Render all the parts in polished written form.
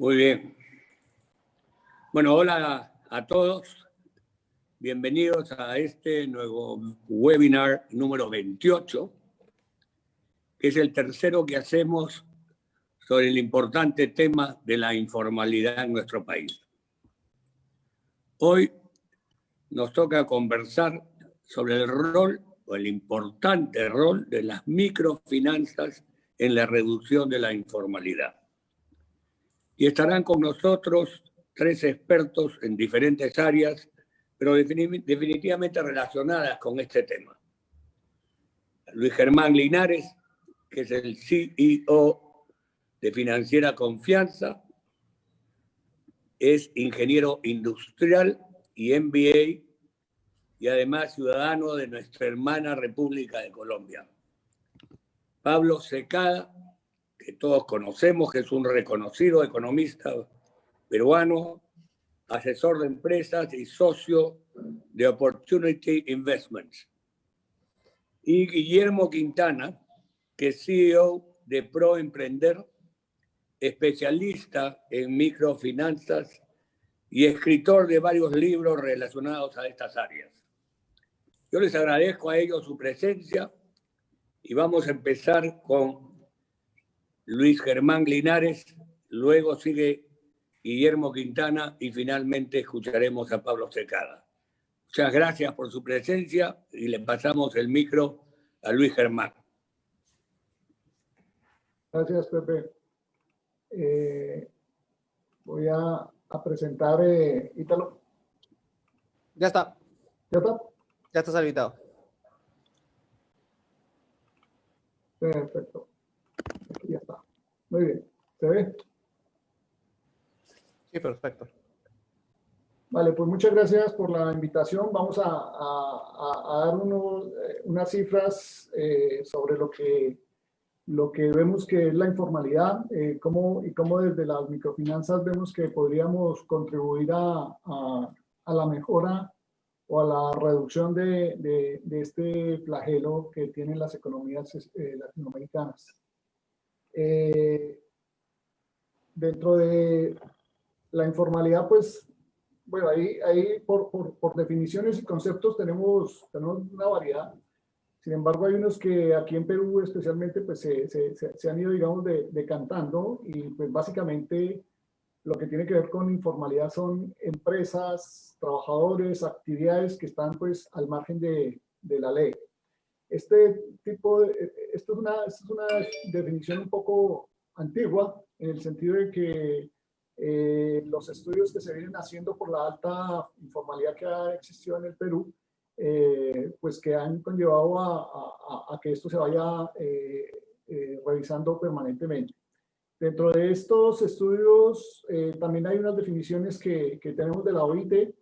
Muy bien. Bueno, hola a todos. Bienvenidos a este nuevo webinar número 28, que es el tercero que hacemos sobre el importante tema de la informalidad en nuestro país. Hoy nos toca conversar sobre el rol o el importante rol de las microfinanzas en la reducción de la informalidad. Y estarán con nosotros tres expertos en diferentes áreas, pero definitivamente relacionadas con este tema. Luis Germán Linares, que es el CEO de Financiera Confianza, es ingeniero industrial y MBA, y además ciudadano de nuestra hermana República de Colombia. Pablo Secada, que todos conocemos, que es un reconocido economista peruano, asesor de empresas y socio de Opportunity Investments. Y Guillermo Quintana, que es CEO de ProEmprender, especialista en microfinanzas y escritor de varios libros relacionados a estas áreas. Yo les agradezco a ellos su presencia y vamos a empezar con Luis Germán Linares, luego sigue Guillermo Quintana y finalmente escucharemos a Pablo Secada. Muchas gracias por su presencia y le pasamos el micro a Luis Germán. Gracias, Pepe. Voy a presentar Ítalo. Ya está. ¿Ya está? Ya estás habilitado. Perfecto. Aquí ya está. Muy bien. ¿Se ve? Sí, perfecto. Vale, pues muchas gracias por la invitación. Vamos a dar unas cifras sobre lo que vemos que es la informalidad, cómo desde las microfinanzas vemos que podríamos contribuir a la mejora o a la reducción de este flagelo que tienen las economías latinoamericanas. Dentro de la informalidad, pues, bueno, ahí por definiciones y conceptos tenemos una variedad. Sin embargo, hay unos que aquí en Perú especialmente pues se han ido, digamos, decantando y pues básicamente lo que tiene que ver con informalidad son empresas, trabajadores, actividades que están pues al margen de la ley. Esto es una definición un poco antigua en el sentido de que los estudios que se vienen haciendo por la alta informalidad que ha existido en el Perú, pues que han conllevado a que esto se vaya revisando permanentemente. Dentro de estos estudios también hay unas definiciones que tenemos de la OIT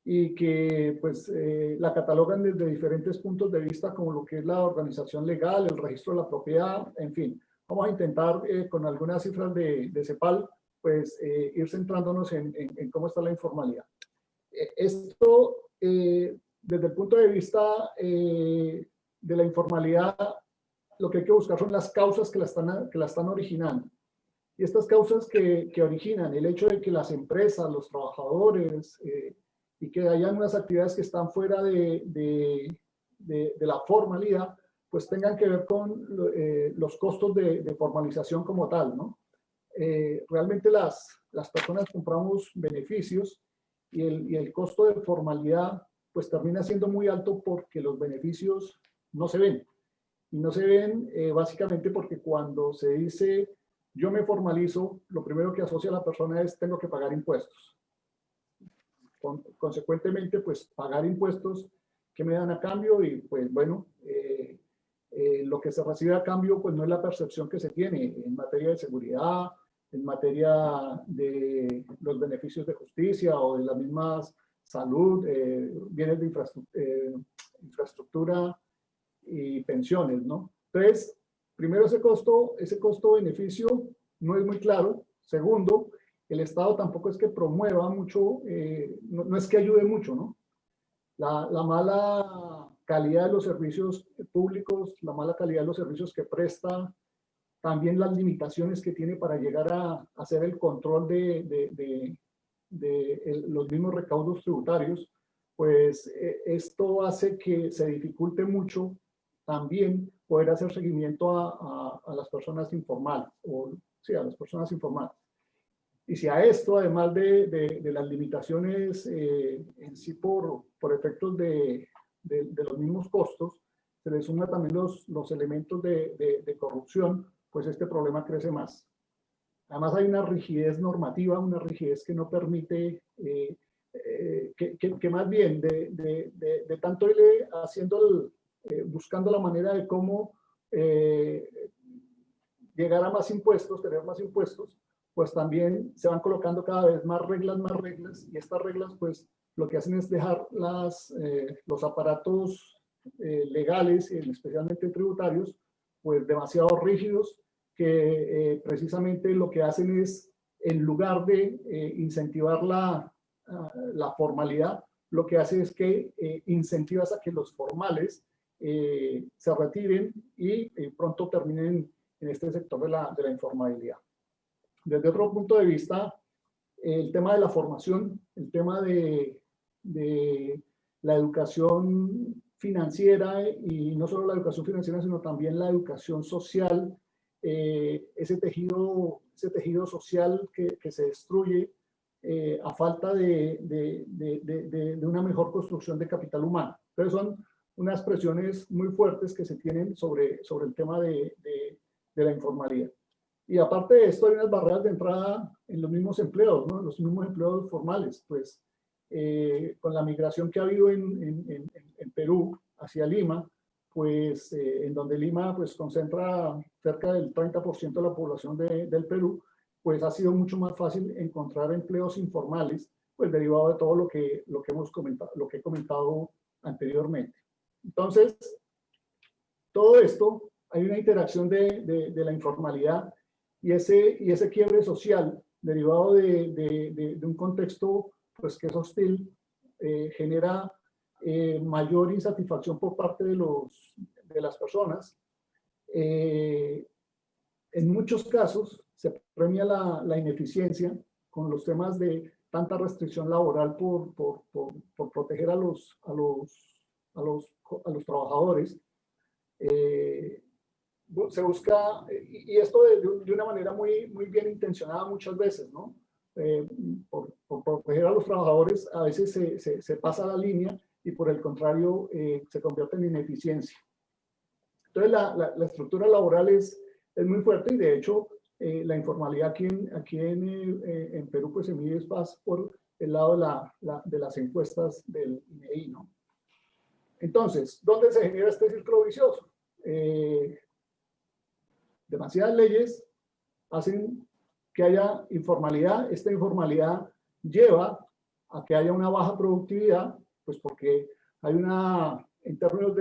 y que pues la catalogan desde diferentes puntos de vista como lo que es la organización legal, el registro de la propiedad, en fin. Vamos a intentar con algunas cifras de CEPAL pues ir centrándonos en cómo está la informalidad. Esto desde el punto de vista de la informalidad, lo que hay que buscar son las causas que la están originando. Y estas causas que originan el hecho de que las empresas, los trabajadores y que hayan unas actividades que están fuera de la formalidad, pues tengan que ver con los costos de formalización como tal, ¿no? Realmente las personas compramos beneficios y el costo de formalidad pues termina siendo muy alto porque los beneficios no se ven. Y no se ven básicamente porque cuando se dice yo me formalizo, lo primero que asocia a la persona es tengo que pagar impuestos. Consecuentemente, pues pagar impuestos, ¿qué me dan a cambio? Y pues bueno, lo que se recibe a cambio pues no es la percepción que se tiene en materia de seguridad, en materia de los beneficios de justicia o de las mismas salud, bienes de infraestructura y pensiones, ¿no? Entonces, primero ese costo-beneficio no es muy claro. Segundo, el Estado tampoco es que promueva mucho, no es que ayude mucho, ¿no? La mala calidad de los servicios públicos, la mala calidad de los servicios que presta también las limitaciones que tiene para llegar a hacer el control los mismos recaudos tributarios, pues esto hace que se dificulte mucho también poder hacer seguimiento a las personas informales, o sí, a las personas informales. Y si a esto, además de las limitaciones en sí por efectos de los mismos costos, se le suma también los elementos de corrupción, pues este problema crece más. Además hay una rigidez normativa, una rigidez que no permite, que más bien de tanto irle haciendo, buscando la manera de cómo llegar a más impuestos, tener más impuestos, pues también se van colocando cada vez más reglas, y estas reglas pues lo que hacen es dejar los aparatos legales, especialmente tributarios, pues demasiado rígidos, que precisamente lo que hacen es, en lugar de incentivar la formalidad, lo que hace es que incentivas a que los formales se retiren y pronto terminen en este sector de la informalidad. Desde otro punto de vista, el tema de la formación, el tema de la educación financiera, y no solo la educación financiera, sino también la educación social, ese tejido social que se destruye a falta de una mejor construcción de capital humano. Entonces son unas presiones muy fuertes que se tienen sobre el tema de la informalidad. Y aparte de esto, hay unas barreras de entrada en los mismos empleos, ¿no? Los mismos empleos formales. Pues con la migración que ha habido en Perú hacia Lima, pues en donde Lima pues concentra cerca del 30% de la población del Perú, pues ha sido mucho más fácil encontrar empleos informales, pues derivado de todo lo que hemos comentado, lo que he comentado anteriormente. Entonces, todo esto, hay una interacción de la informalidad y ese quiebre social derivado de un contexto pues que es hostil, genera mayor insatisfacción por parte de las personas. En muchos casos se premia la ineficiencia con los temas de tanta restricción laboral por proteger a los trabajadores. Se busca, y esto de una manera muy bien intencionada muchas veces, ¿no? Por proteger a los trabajadores, a veces se pasa la línea y por el contrario se convierte en ineficiencia. Entonces la estructura laboral es muy fuerte, y de hecho la informalidad aquí en Perú pues se mide más por el lado de las encuestas del INEI, ¿no? Entonces, ¿dónde se genera este círculo vicioso? Demasiadas leyes hacen que haya informalidad. Esta informalidad lleva a que haya una baja productividad, pues porque hay en términos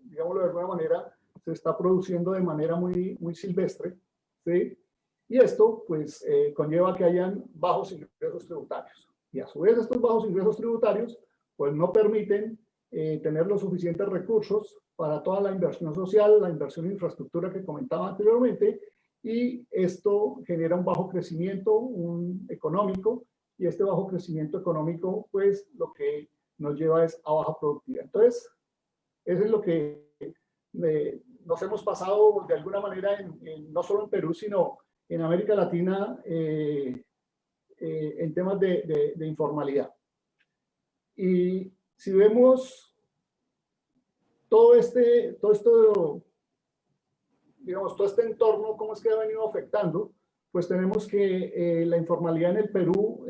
digámoslo de alguna manera, se está produciendo de manera muy silvestre, ¿sí? Y esto, pues, conlleva que hayan bajos ingresos tributarios. Y a su vez, estos bajos ingresos tributarios, pues, no permiten tener los suficientes recursos para toda la inversión social, la inversión en infraestructura que comentaba anteriormente, y esto genera un bajo crecimiento económico, y este bajo crecimiento económico, pues, lo que nos lleva es a baja productividad. Entonces, eso es lo que nos hemos pasado de alguna manera no solo en Perú, sino en América Latina, en temas de informalidad. Y si vemos todo este entorno, cómo es que ha venido afectando, pues tenemos que la informalidad en el Perú,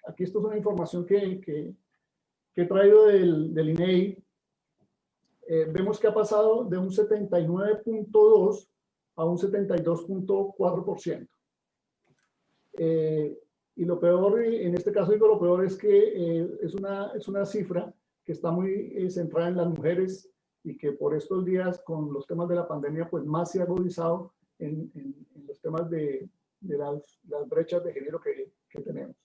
aquí esto es una información que he traído del INEI, vemos que ha pasado de un 79.2 a un 72.4%. Y lo peor, en este caso digo lo peor, es que es una cifra que está muy centrada en las mujeres, y que por estos días con los temas de la pandemia pues más se ha agudizado en los temas de las brechas de género que tenemos.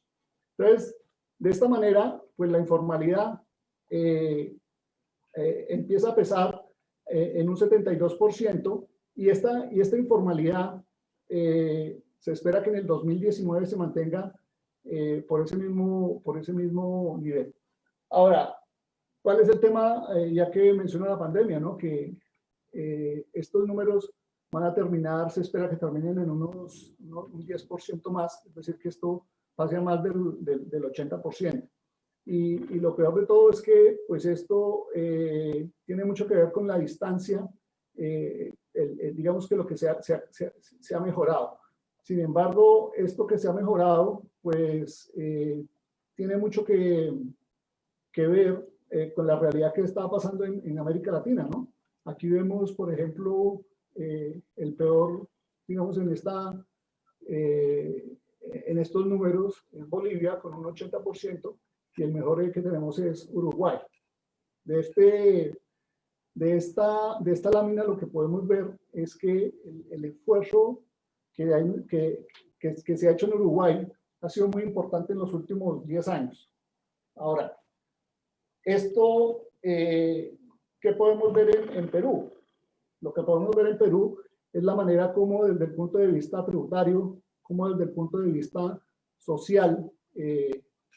Entonces, de esta manera, pues la informalidad empieza a pesar en un 72%, Y esta informalidad se espera que en el 2019 se mantenga por ese mismo nivel. Ahora, ¿cuál es el tema? Ya que menciono la pandemia, ¿no? Que estos números van a terminar, se espera que terminen en un 10% más, es decir, que esto pase a más del 80%. Y lo peor de todo es que pues esto tiene mucho que ver con la distancia, digamos que lo que se ha mejorado. Sin embargo, esto que se ha mejorado, pues tiene mucho que ver con la realidad que está pasando en América Latina, ¿no? Aquí vemos, por ejemplo, el peor, digamos, en estos números en Bolivia con un 80%, y el mejor que tenemos es Uruguay. De esta lámina lo que podemos ver es que el esfuerzo que se ha hecho en Uruguay ha sido muy importante en los últimos 10 años. Ahora, esto, ¿qué podemos ver en Perú? Lo que podemos ver en Perú es la manera como desde el punto de vista tributario, como desde el punto de vista social,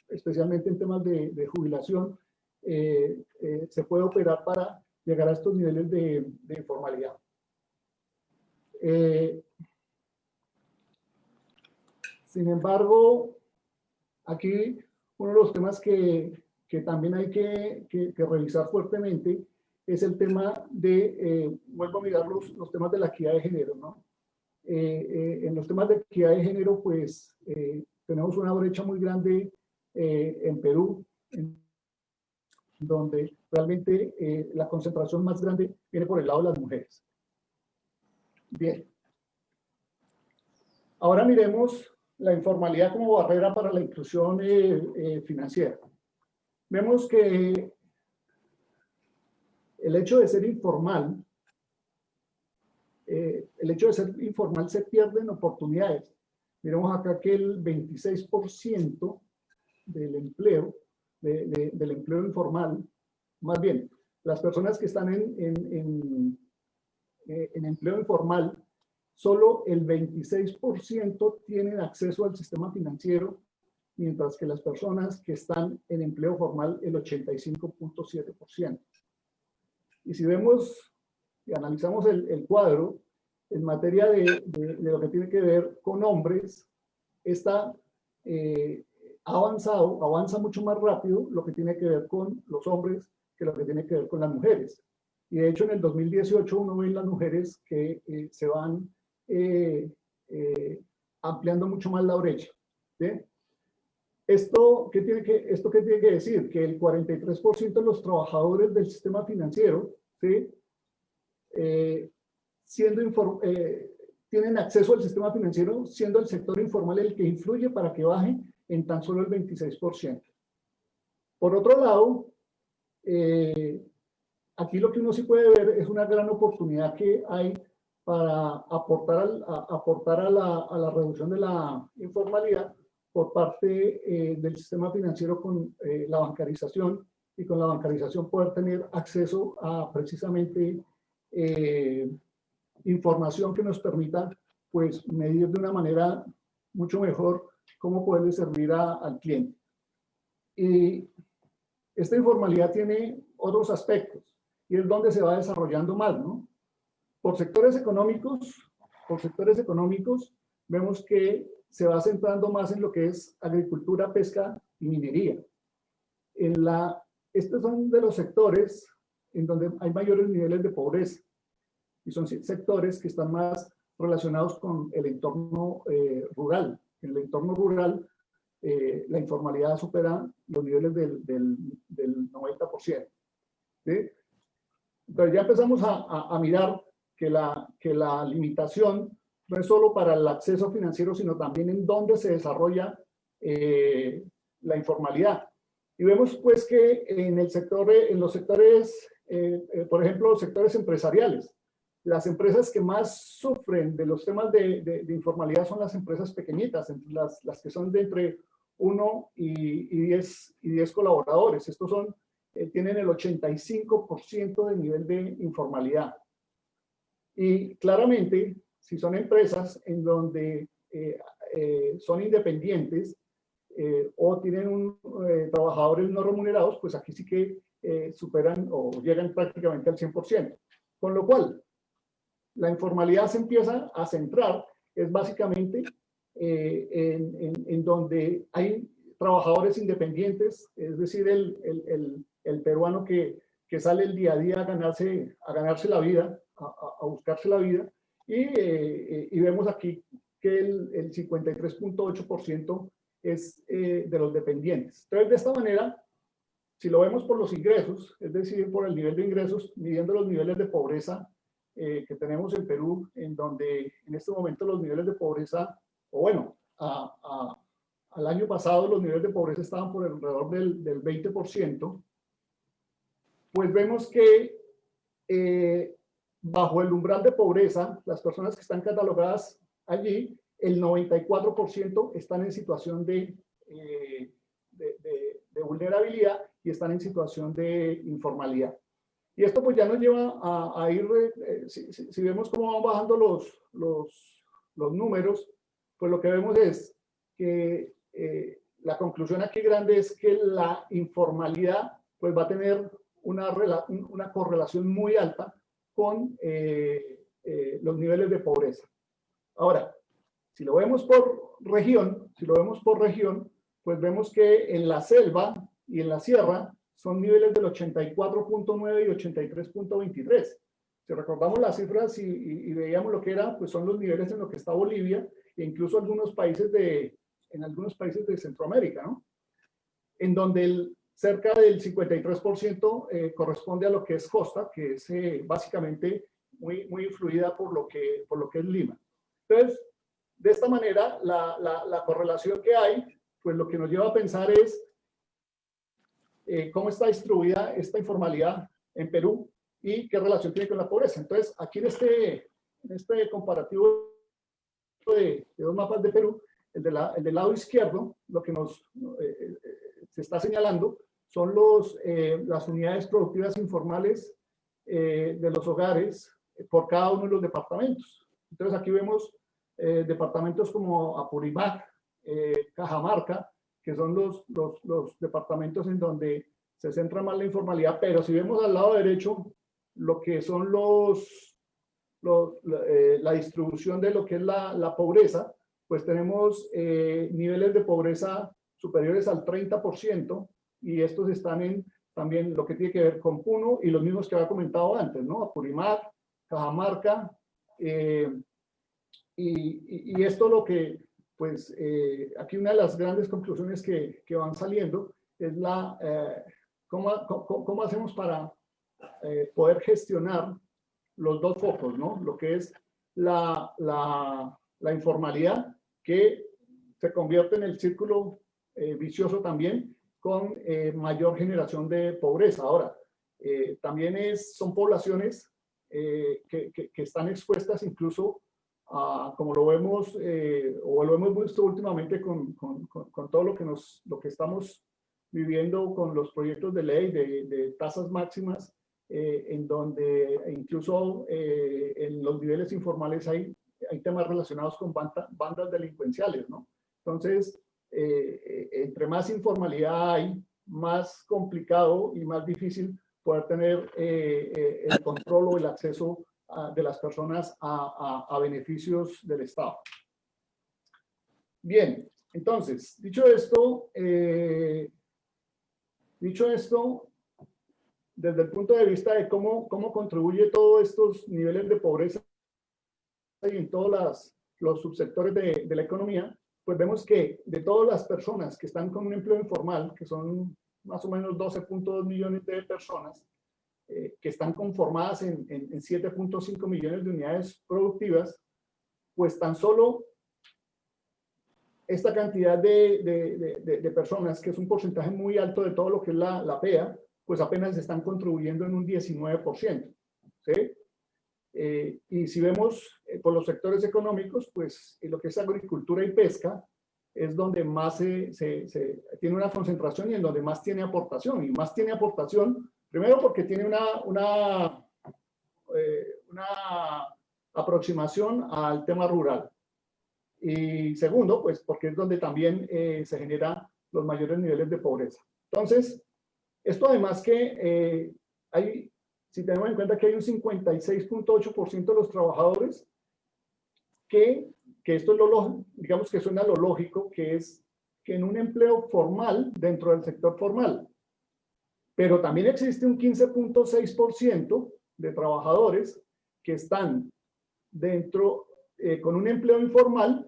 especialmente en temas de jubilación, se puede operar para llegar a estos niveles de informalidad. Sin embargo, aquí uno de los temas que también hay que revisar fuertemente es el tema de, vuelvo a mirar los temas de la equidad de género, ¿no? En los temas de equidad de género, pues tenemos una brecha muy grande en Perú, donde realmente la concentración más grande viene por el lado de las mujeres. Bien. Ahora miremos la informalidad como barrera para la inclusión financiera. Vemos que el hecho de ser informal, se pierden oportunidades. Miremos acá que el 26% del empleo, del empleo informal, más bien, las personas que están en empleo informal, solo el 26% tienen acceso al sistema financiero, mientras que las personas que están en empleo formal, el 85.7%. Y si vemos y analizamos el cuadro, en materia de lo que tiene que ver con hombres, avanza mucho más rápido lo que tiene que ver con los hombres que lo que tiene que ver con las mujeres. Y de hecho en el 2018 uno ve en las mujeres que se van ampliando mucho más la brecha. ¿Sí? ¿Esto qué tiene que decir? Que el 43% de los trabajadores del sistema financiero, ¿sí? Tienen acceso al sistema financiero, siendo el sector informal el que influye para que baje en tan solo el 26%. Por otro lado, aquí lo que uno sí puede ver es una gran oportunidad que hay para aportar a la reducción de la informalidad por parte del sistema financiero con la bancarización, y con la bancarización poder tener acceso a precisamente información que nos permita pues medir de una manera mucho mejor cómo poderle servir al cliente. Y esta informalidad tiene otros aspectos y es donde se va desarrollando más, ¿no? Por sectores económicos vemos que se va centrando más en lo que es agricultura, pesca y minería. Estos son de los sectores en donde hay mayores niveles de pobreza y son sectores que están más relacionados con el entorno rural. En el entorno rural la informalidad supera los niveles del 90%. ¿Sí? Entonces ya empezamos a mirar que la limitación no es solo para el acceso financiero, sino también en dónde se desarrolla la informalidad. Y vemos pues que en los sectores, por ejemplo, los sectores empresariales, las empresas que más sufren de los temas de informalidad son las empresas pequeñitas, las que son de entre 1 y 10 colaboradores. Estos tienen el 85% de nivel de informalidad. Y claramente, si son empresas en donde son independientes o tienen trabajadores no remunerados, pues aquí sí que superan o llegan prácticamente al 100%. Con lo cual, la informalidad se empieza a centrar, es básicamente en donde hay trabajadores independientes, es decir, el peruano que sale el día a día a ganarse la vida, a buscarse la vida, y vemos aquí que el 53.8% es de los dependientes. Entonces, de esta manera, si lo vemos por los ingresos, es decir, por el nivel de ingresos, midiendo los niveles de pobreza que tenemos en Perú, en donde en este momento los niveles de pobreza, o bueno, al año pasado los niveles de pobreza estaban por alrededor del 20%, pues vemos que bajo el umbral de pobreza, las personas que están catalogadas allí, el 94% están en situación de vulnerabilidad y están en situación de informalidad. Y esto pues ya nos lleva a ir, si vemos cómo van bajando los números, pues lo que vemos es que la conclusión aquí grande es que la informalidad pues va a tener una correlación muy alta con los niveles de pobreza. Ahora, si lo vemos por región, pues vemos que en la selva y en la sierra son niveles del 84.9 y 83.23. Si recordamos las cifras y veíamos lo que era, pues son los niveles en los que está Bolivia e incluso en algunos países de Centroamérica, ¿no? En donde cerca del 53% corresponde a lo que es costa, que es básicamente muy influida por lo que es Lima. Entonces, de esta manera, la correlación que hay, pues lo que nos lleva a pensar es cómo está distribuida esta informalidad en Perú y qué relación tiene con la pobreza. Entonces, aquí en este comparativo de dos mapas de Perú, el del lado izquierdo, lo que se está señalando son las unidades productivas informales de los hogares por cada uno de los departamentos. Entonces, aquí vemos departamentos como Apurímac, Cajamarca, que son los departamentos en donde se centra más la informalidad, pero si vemos al lado derecho lo que son la distribución de lo que es la pobreza, pues tenemos niveles de pobreza superiores al 30%, y estos están en también lo que tiene que ver con Puno y los mismos que había comentado antes, ¿no? Apurímac, Cajamarca, y esto lo que, pues, aquí una de las grandes conclusiones que van saliendo es cómo hacemos para poder gestionar los dos focos, ¿no? Lo que es la informalidad, que se convierte en el círculo vicioso también, con mayor generación de pobreza. Ahora, también son poblaciones que están expuestas incluso como lo vemos o lo hemos visto últimamente con todo lo que estamos viviendo con los proyectos de ley de tasas máximas, en donde incluso en los niveles informales hay temas relacionados con bandas delincuenciales, ¿no? Entonces, entre más informalidad hay, más complicado y más difícil poder tener el control o el acceso de las personas a beneficios del Estado. Bien, entonces, dicho esto, desde el punto de vista de cómo contribuye todos estos niveles de pobreza y en todos los subsectores de la economía, pues vemos que de todas las personas que están con un empleo informal, que son más o menos 12.2 millones de personas, que están conformadas en 7.5 millones de unidades productivas, pues tan solo esta cantidad de personas, que es un porcentaje muy alto de todo lo que es la PEA, pues apenas están contribuyendo en un 19%. ¿Sí? Y si vemos por los sectores económicos, pues lo que es agricultura y pesca es donde más tiene una concentración y en donde más tiene aportación. Y más tiene aportación, primero porque tiene una aproximación al tema rural. Y segundo, pues porque es donde también se generan los mayores niveles de pobreza. Entonces, esto además que si tenemos en cuenta que hay un 56.8% de los trabajadores que esto es digamos que suena lo lógico, que es que en un empleo formal dentro del sector formal. Pero también existe un 15.6% de trabajadores que están con un empleo informal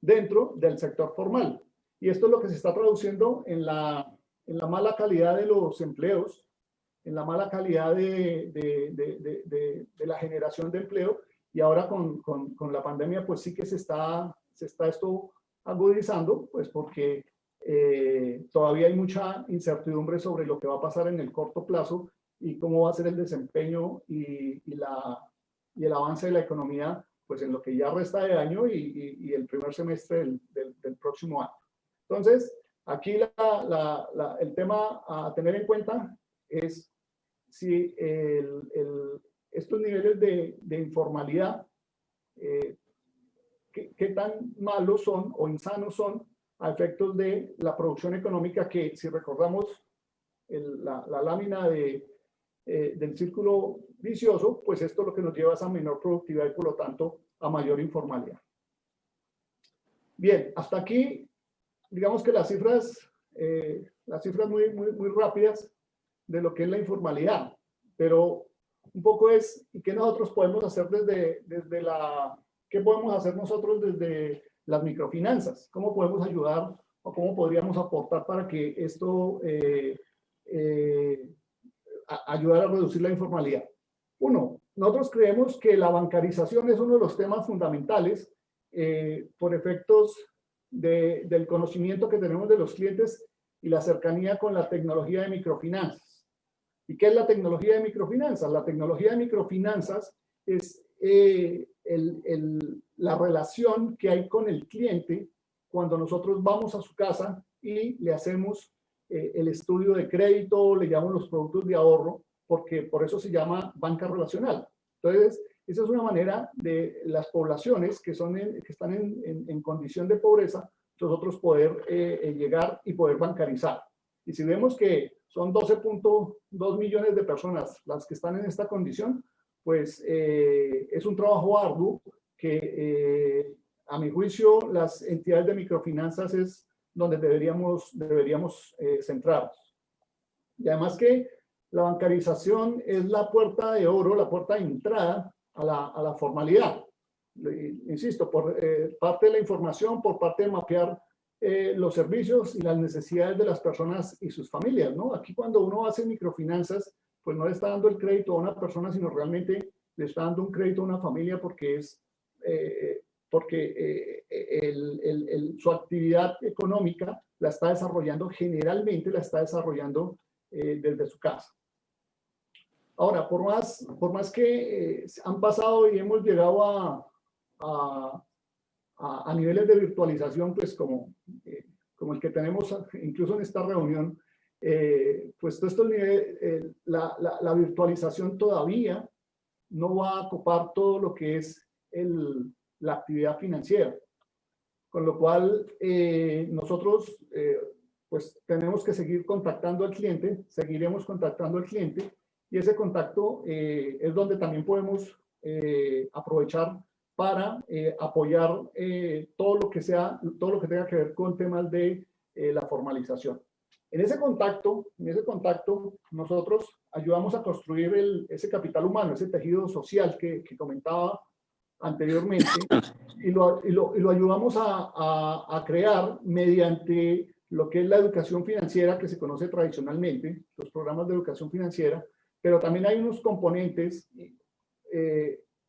dentro del sector formal. Y esto es lo que se está traduciendo en la mala calidad de los empleos, en la mala calidad de la generación de empleo. Y ahora con la pandemia, pues sí que se está esto agudizando, pues porque todavía hay mucha incertidumbre sobre lo que va a pasar en el corto plazo y cómo va a ser el desempeño y el avance de la economía, pues en lo que ya resta de año y el primer semestre del próximo año. Entonces, aquí el tema a tener en cuenta es si estos niveles de informalidad, qué tan malos son o insanos son a efectos de la producción económica, que si recordamos la lámina del círculo vicioso, pues esto es lo que nos lleva a menor productividad y por lo tanto a mayor informalidad. Bien, hasta aquí, digamos que las cifras muy rápidas de lo que es la informalidad, pero un poco es, ¿y qué nosotros podemos hacer qué podemos hacer nosotros desde las microfinanzas? ¿Cómo podemos ayudar o cómo podríamos aportar para que esto ayudar a reducir la informalidad? Uno, nosotros creemos que la bancarización es uno de los temas fundamentales por efectos del conocimiento que tenemos de los clientes y la cercanía con la tecnología de microfinanzas. ¿Y qué es la tecnología de microfinanzas? La tecnología de microfinanzas es la relación que hay con el cliente cuando nosotros vamos a su casa y le hacemos el estudio de crédito, le llamamos los productos de ahorro, porque por eso se llama banca relacional. Entonces, esa es una manera de las poblaciones que están en condición de pobreza, nosotros poder llegar y poder bancarizar. Y si vemos que son 12.2 millones de personas las que están en esta condición, pues es un trabajo arduo que, a mi juicio, las entidades de microfinanzas es donde deberíamos centrarnos. Y además que la bancarización es la puerta de oro, la puerta de entrada a la formalidad. Insisto, por parte de la información, por parte de mapear los servicios y las necesidades de las personas y sus familias, ¿no? Aquí cuando uno hace microfinanzas, pues no le está dando el crédito a una persona, sino realmente le está dando un crédito a una familia porque su actividad económica la está desarrollando, generalmente la está desarrollando desde su casa. Ahora, por más que han pasado y hemos llegado a niveles de virtualización, pues como el que tenemos incluso en esta reunión, pues todo estos niveles, la virtualización todavía no va a copar todo lo que es la actividad financiera. Con lo cual, nosotros pues tenemos que seguir contactando al cliente, seguiremos contactando al cliente, y ese contacto es donde también podemos aprovechar para apoyar todo lo que tenga que ver con temas de la formalización. En ese contacto, nosotros ayudamos a construir ese capital humano, ese tejido social que comentaba anteriormente, y lo ayudamos a crear mediante lo que es la educación financiera que se conoce tradicionalmente, los programas de educación financiera, pero también hay unos componentes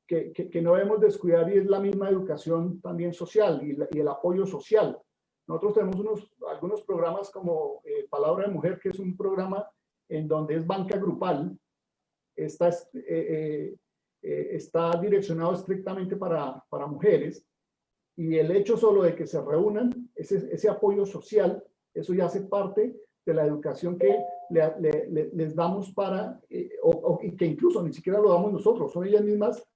que no debemos descuidar, y es la misma educación también social y el apoyo social. Nosotros tenemos algunos programas como Palabra de Mujer, que es un programa en donde es banca grupal, está direccionado estrictamente para mujeres, y el hecho solo de que se reúnan, ese apoyo social, eso ya hace parte de la educación que les damos y que incluso ni siquiera lo damos nosotros, son ellas mismas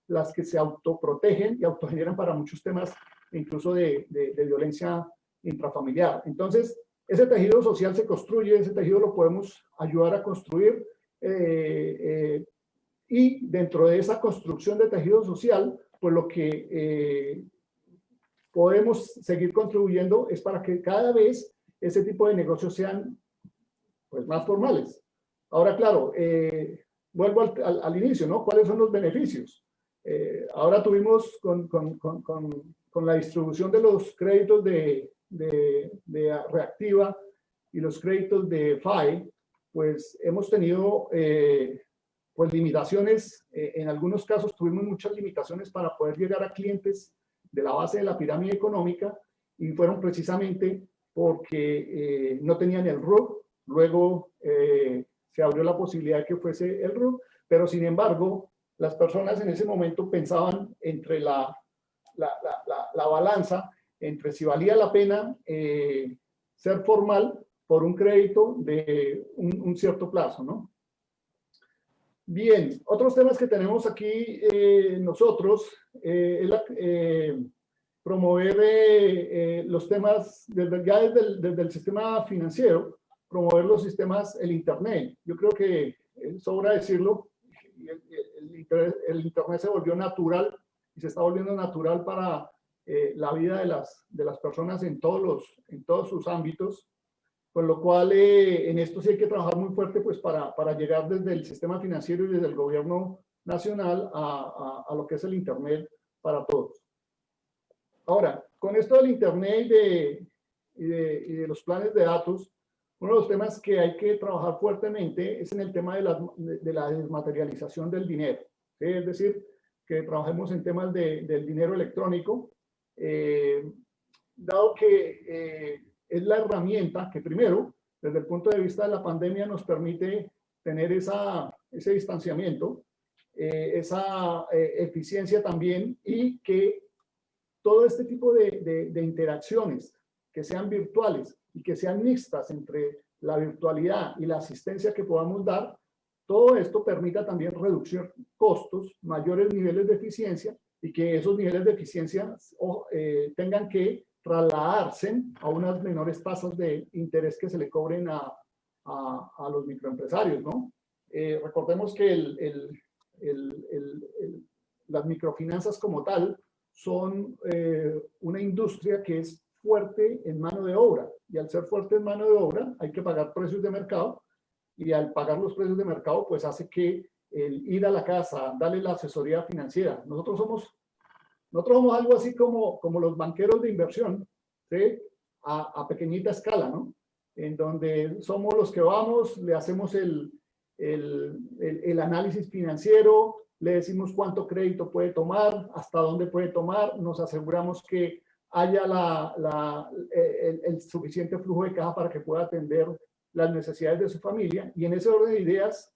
las que se autoprotegen y autogeneran para muchos temas, incluso de violencia intrafamiliar. Entonces, ese tejido social se construye, ese tejido lo podemos ayudar a construir, y dentro de esa construcción de tejido social, pues lo que podemos seguir contribuyendo es para que cada vez ese tipo de negocios sean pues más formales. Ahora, claro, vuelvo al inicio, ¿no? ¿Cuáles son los beneficios? Ahora tuvimos con la distribución de los créditos de Reactiva y los créditos de FAE, pues hemos tenido pues limitaciones. En algunos casos tuvimos muchas limitaciones para poder llegar a clientes de la base de la pirámide económica, y fueron precisamente porque no tenían el RUC. Luego se abrió la posibilidad de que fuese el RUC, pero sin embargo las personas en ese momento pensaban entre la balanza entre si valía la pena ser formal por un crédito de un cierto plazo, ¿no? Bien, otros temas que tenemos aquí nosotros es promover los temas desde el sistema financiero, promover los sistemas, el Internet. Yo creo que sobra decirlo, el Internet se volvió natural y se está volviendo natural para la vida de las personas en todos sus ámbitos, con lo cual en esto sí hay que trabajar muy fuerte pues para llegar desde el sistema financiero y desde el gobierno nacional a lo que es el Internet para todos. Ahora, con esto del Internet y de los planes de datos, uno de los temas que hay que trabajar fuertemente es en el tema de la desmaterialización del dinero, ¿sí? Es decir, que trabajemos en temas del dinero electrónico, dado que es la herramienta que primero, desde el punto de vista de la pandemia, nos permite tener ese distanciamiento, esa eficiencia también, y que todo este tipo de interacciones que sean virtuales y que sean mixtas entre la virtualidad y la asistencia que podamos dar, todo esto permita también reducir costos, mayores niveles de eficiencia, y que esos niveles de eficiencia tengan que trasladarse a unas menores tasas de interés que se le cobren a los microempresarios, ¿no? Recordemos que las microfinanzas como tal son una industria que es fuerte en mano de obra, y al ser fuerte en mano de obra hay que pagar precios de mercado, y al pagar los precios de mercado pues hace que el ir a la casa, darle la asesoría financiera. Nosotros somos algo así como los banqueros de inversión, ¿sí? A pequeñita escala, ¿no? En donde somos los que vamos, le hacemos el análisis financiero, le decimos cuánto crédito puede tomar, hasta dónde puede tomar, nos aseguramos que haya el suficiente flujo de caja para que pueda atender las necesidades de su familia, y en ese orden de ideas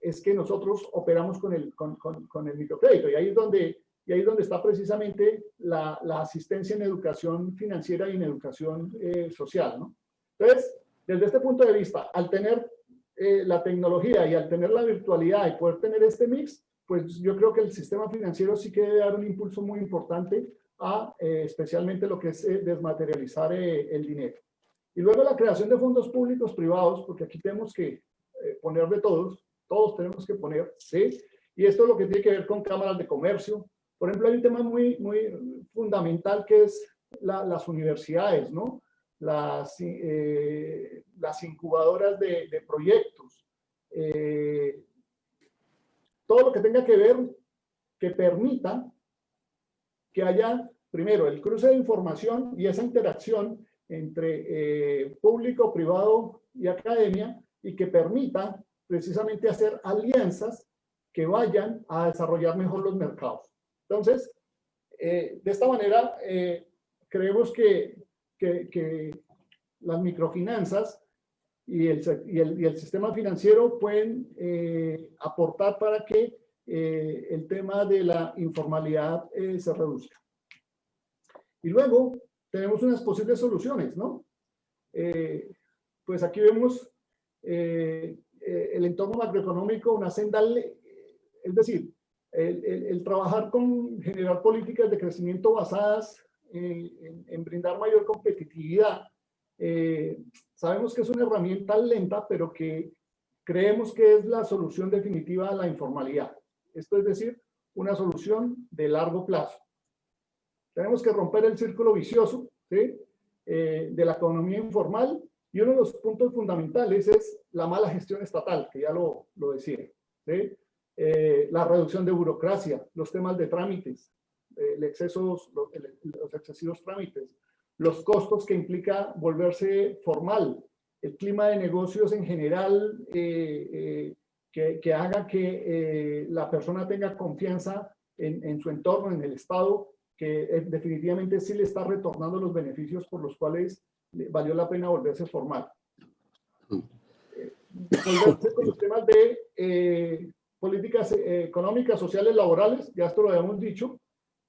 es que nosotros operamos con el microcrédito, y ahí es donde está precisamente la asistencia en educación financiera y en educación social, ¿no? Entonces, desde este punto de vista, al tener la tecnología y al tener la virtualidad y poder tener este mix, pues yo creo que el sistema financiero sí que debe dar un impulso muy importante a especialmente lo que es desmaterializar el dinero. Y luego la creación de fondos públicos privados, porque aquí tenemos que poner de todos tenemos que poner, ¿sí? Y esto es lo que tiene que ver con cámaras de comercio. Por ejemplo, hay un tema muy fundamental que es las universidades, ¿no? Las incubadoras de proyectos. Todo lo que tenga que ver, que permita que haya, primero, el cruce de información y esa interacción entre público, privado y academia, y que permita precisamente hacer alianzas que vayan a desarrollar mejor los mercados. Entonces, de esta manera, creemos que las microfinanzas y el sistema financiero pueden aportar para que el tema de la informalidad se reduzca. Y luego tenemos unas posibles soluciones, ¿no? Pues aquí vemos el entorno macroeconómico, una senda, es decir, el trabajar con generar políticas de crecimiento basadas en brindar mayor competitividad. Sabemos que es una herramienta lenta, pero que creemos que es la solución definitiva a la informalidad. Esto es decir, una solución de largo plazo. Tenemos que romper el círculo vicioso, ¿sí? De la economía informal, y uno de los puntos fundamentales es la mala gestión estatal, que ya lo decía, ¿sí? La reducción de burocracia, los temas de trámites, los excesivos trámites, los costos que implica volverse formal, el clima de negocios en general que haga que la persona tenga confianza en su entorno, en el Estado, que definitivamente sí le está retornando los beneficios por los cuales valió la pena volverse formal. Volverse con los temas de políticas económicas, sociales, laborales, ya esto lo habíamos dicho.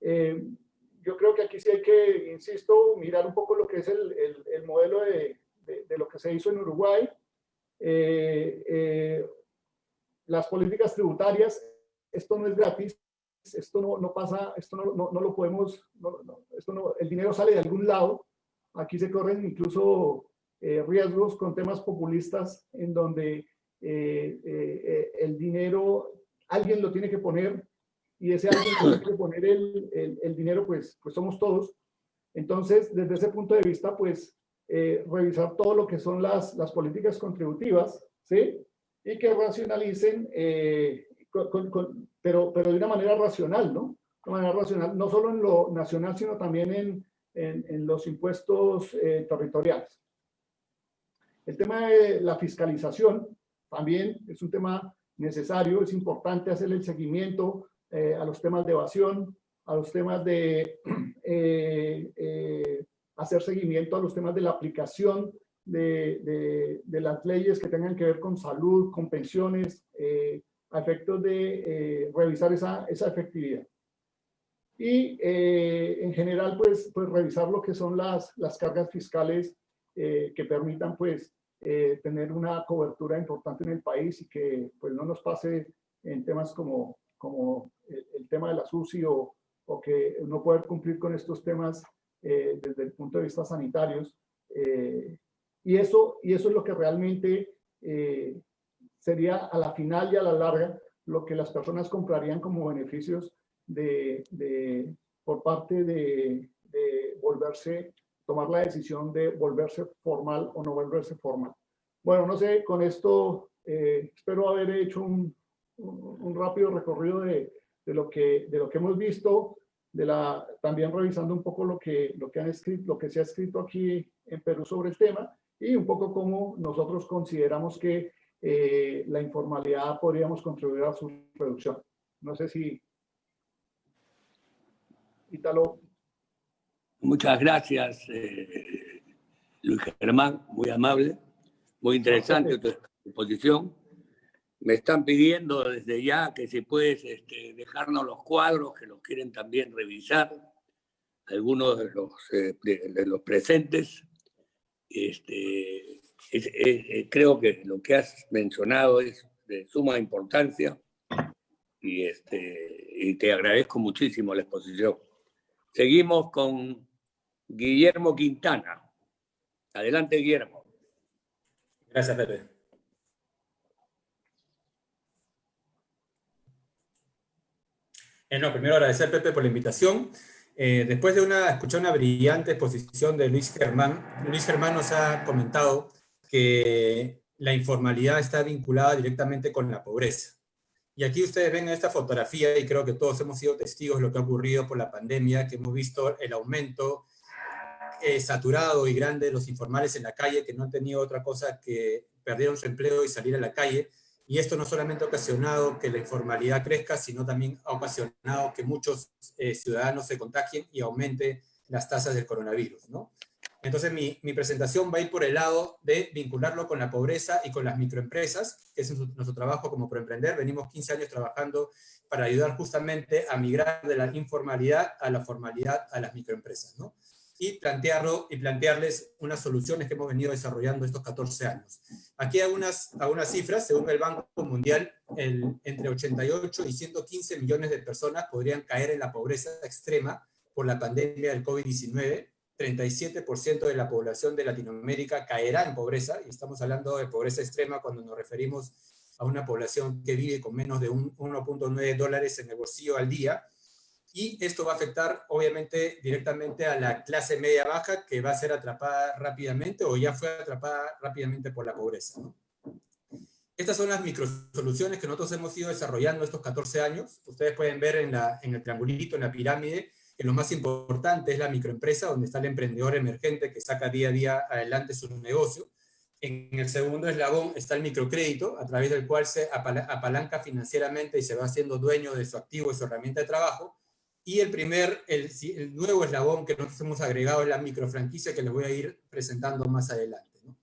Yo creo que aquí sí hay que, insisto, mirar un poco lo que es el modelo de lo que se hizo en Uruguay. Las políticas tributarias, esto no es gratis, esto no pasa, esto no lo podemos, el dinero sale de algún lado. Aquí se corren incluso riesgos con temas populistas en donde el dinero alguien lo tiene que poner, y ese alguien que tiene que poner el dinero pues somos todos. Entonces, desde ese punto de vista, pues revisar todo lo que son las políticas contributivas, ¿sí? Y que racionalicen, pero de una manera racional, ¿no? De una manera racional, no solo en lo nacional, sino también en los impuestos territoriales. El tema de la fiscalización también es un tema necesario, es importante hacer el seguimiento a los temas de evasión, a los temas de hacer seguimiento a los temas de la aplicación de las leyes que tengan que ver con salud, con pensiones, a efectos de revisar esa efectividad. Y en general, pues revisar lo que son las cargas fiscales que permitan pues tener una cobertura importante en el país y que pues no nos pase en temas como el tema de la SUSI o que no poder cumplir con estos temas desde el punto de vista sanitarios. Y eso es lo que realmente sería a la final y a la larga lo que las personas comprarían como beneficios por parte de tomar la decisión de volverse formal o no volverse formal. Bueno, no sé, con esto espero haber hecho un rápido recorrido de lo que hemos visto, también revisando un poco lo que se ha escrito aquí en Perú sobre el tema, y un poco cómo nosotros consideramos que la informalidad podríamos contribuir a su reducción. No sé si Ítalo. Muchas gracias, Luis Germán, muy amable, muy interesante tu exposición. Me están pidiendo desde ya que si puedes dejarnos los cuadros, que los quieren también revisar, algunos de los presentes. Creo que lo que has mencionado es de suma importancia y te agradezco muchísimo la exposición. Seguimos con Guillermo Quintana. Adelante, Guillermo. Gracias, Pepe. Primero agradecer, Pepe, por la invitación. Después de escuchar una brillante exposición de Luis Germán nos ha comentado que la informalidad está vinculada directamente con la pobreza. Y aquí ustedes ven esta fotografía, y creo que todos hemos sido testigos de lo que ha ocurrido por la pandemia, que hemos visto el aumento saturado y grande de los informales en la calle, que no han tenido otra cosa que perdieron su empleo y salir a la calle. Y esto no solamente ha ocasionado que la informalidad crezca, sino también ha ocasionado que muchos ciudadanos se contagien y aumente las tasas del coronavirus, ¿no? Entonces mi presentación va a ir por el lado de vincularlo con la pobreza y con las microempresas, que es nuestro trabajo como Proemprender. Venimos 15 años trabajando para ayudar justamente a migrar de la informalidad a la formalidad a las microempresas, ¿no? y plantearles unas soluciones que hemos venido desarrollando estos 14 años. Aquí algunas cifras. Según el Banco Mundial, entre 88 y 115 millones de personas podrían caer en la pobreza extrema por la pandemia del COVID-19. 37% de la población de Latinoamérica caerá en pobreza, y estamos hablando de pobreza extrema cuando nos referimos a una población que vive con menos de $1.9 en el bolsillo al día. Y esto va a afectar, obviamente, directamente a la clase media-baja, que va a ser atrapada rápidamente o ya fue atrapada rápidamente por la pobreza, ¿no? Estas son las microsoluciones que nosotros hemos ido desarrollando estos 14 años. Ustedes pueden ver en el triangulito, en la pirámide, que lo más importante es la microempresa, donde está el emprendedor emergente que saca día a día adelante su negocio. En el segundo eslabón está el microcrédito, a través del cual se apalanca financieramente y se va haciendo dueño de su activo y su herramienta de trabajo. Y el nuevo eslabón que nosotros hemos agregado es la microfranquicia, que les voy a ir presentando más adelante, ¿no?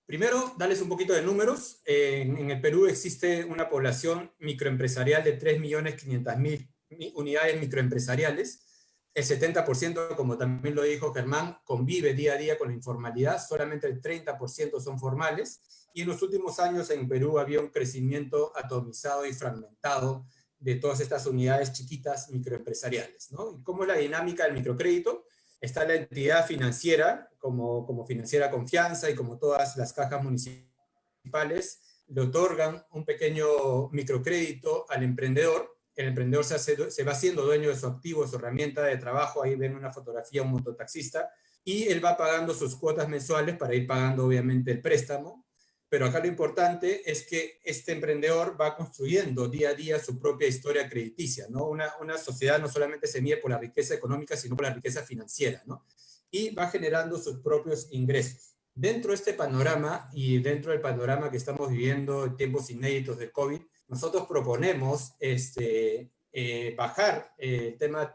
Primero, darles un poquito de números. En el Perú existe una población microempresarial de 3.500.000 unidades microempresariales. El 70%, como también lo dijo Germán, convive día a día con la informalidad. Solamente el 30% son formales. Y en los últimos años en Perú había un crecimiento atomizado y fragmentado de todas estas unidades chiquitas microempresariales, ¿no? ¿Y cómo es la dinámica del microcrédito? Está la entidad financiera, como Financiera Confianza, y como todas las cajas municipales, le otorgan un pequeño microcrédito al emprendedor. El emprendedor se va haciendo dueño de su activo, de su herramienta de trabajo. Ahí ven una fotografía, un mototaxista, y él va pagando sus cuotas mensuales para ir pagando, obviamente, el préstamo. Pero acá lo importante es que este emprendedor va construyendo día a día su propia historia crediticia, ¿no? Una sociedad no solamente se mide por la riqueza económica, sino por la riqueza financiera, ¿no? Y va generando sus propios ingresos. Dentro de este panorama, y dentro del panorama que estamos viviendo en tiempos inéditos de COVID, nosotros proponemos bajar el tema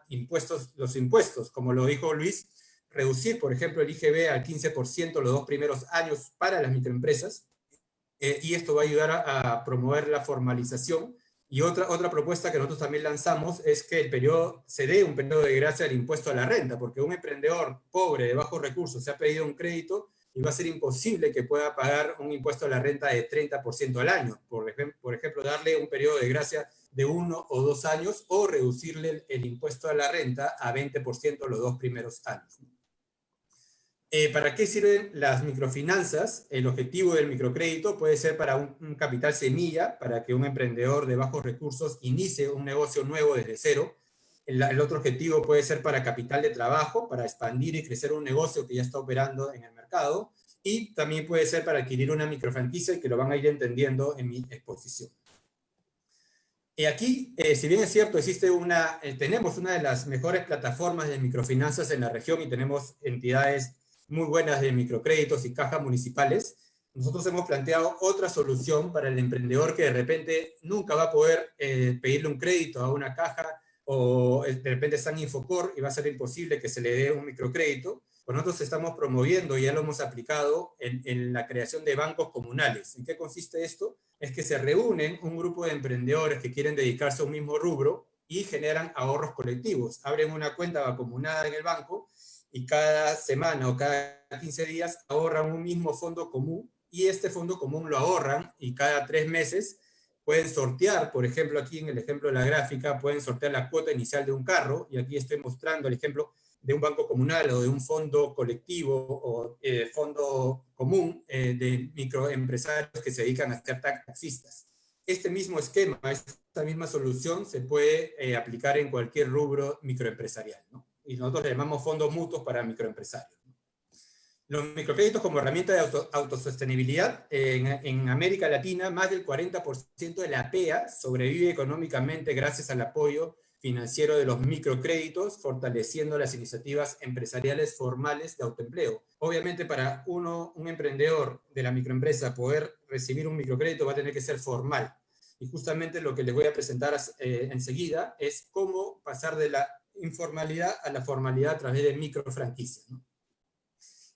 los impuestos, como lo dijo Luis, reducir, por ejemplo, el IGB al 15% los 2 primeros años para las microempresas. Y esto va a ayudar a promover la formalización. Y otra propuesta que nosotros también lanzamos es que se dé un periodo de gracia al impuesto a la renta, porque un emprendedor pobre de bajos recursos se ha pedido un crédito y va a ser imposible que pueda pagar un impuesto a la renta de 30% al año. Por ejemplo, darle un periodo de gracia de 1 o 2 años, o reducirle el impuesto a la renta a 20% los 2 primeros años. ¿Para qué sirven las microfinanzas? El objetivo del microcrédito puede ser para un capital semilla, para que un emprendedor de bajos recursos inicie un negocio nuevo desde cero. El otro objetivo puede ser para capital de trabajo, para expandir y crecer un negocio que ya está operando en el mercado. Y también puede ser para adquirir una microfranquicia, que lo van a ir entendiendo en mi exposición. Y aquí, si bien es cierto, tenemos una de las mejores plataformas de microfinanzas en la región, y tenemos entidades muy buenas de microcréditos y cajas municipales, nosotros hemos planteado otra solución para el emprendedor que de repente nunca va a poder pedirle un crédito a una caja, o de repente está en Infocor y va a ser imposible que se le dé un microcrédito. Pues nosotros estamos promoviendo, y ya lo hemos aplicado, en la creación de bancos comunales. ¿En qué consiste esto? Es que se reúnen un grupo de emprendedores que quieren dedicarse a un mismo rubro y generan ahorros colectivos. Abren una cuenta mancomunada en el banco, y cada semana o cada 15 días ahorran un mismo fondo común, y este fondo común lo ahorran, y cada 3 meses pueden sortear. Por ejemplo, aquí en el ejemplo de la gráfica, pueden sortear la cuota inicial de un carro, y aquí estoy mostrando el ejemplo de un banco comunal o de un fondo colectivo o fondo común de microempresarios que se dedican a ser taxistas. Este mismo esquema, esta misma solución se puede aplicar en cualquier rubro microempresarial, ¿no? Y nosotros le llamamos fondos mutuos para microempresarios. Los microcréditos como herramienta de autosostenibilidad. En América Latina, más del 40% de la PEA sobrevive económicamente gracias al apoyo financiero de los microcréditos, fortaleciendo las iniciativas empresariales formales de autoempleo. Obviamente, para un emprendedor de la microempresa poder recibir un microcrédito va a tener que ser formal. Y justamente lo que les voy a presentar enseguida es cómo pasar de la informalidad a la formalidad a través de microfranquicias, ¿no?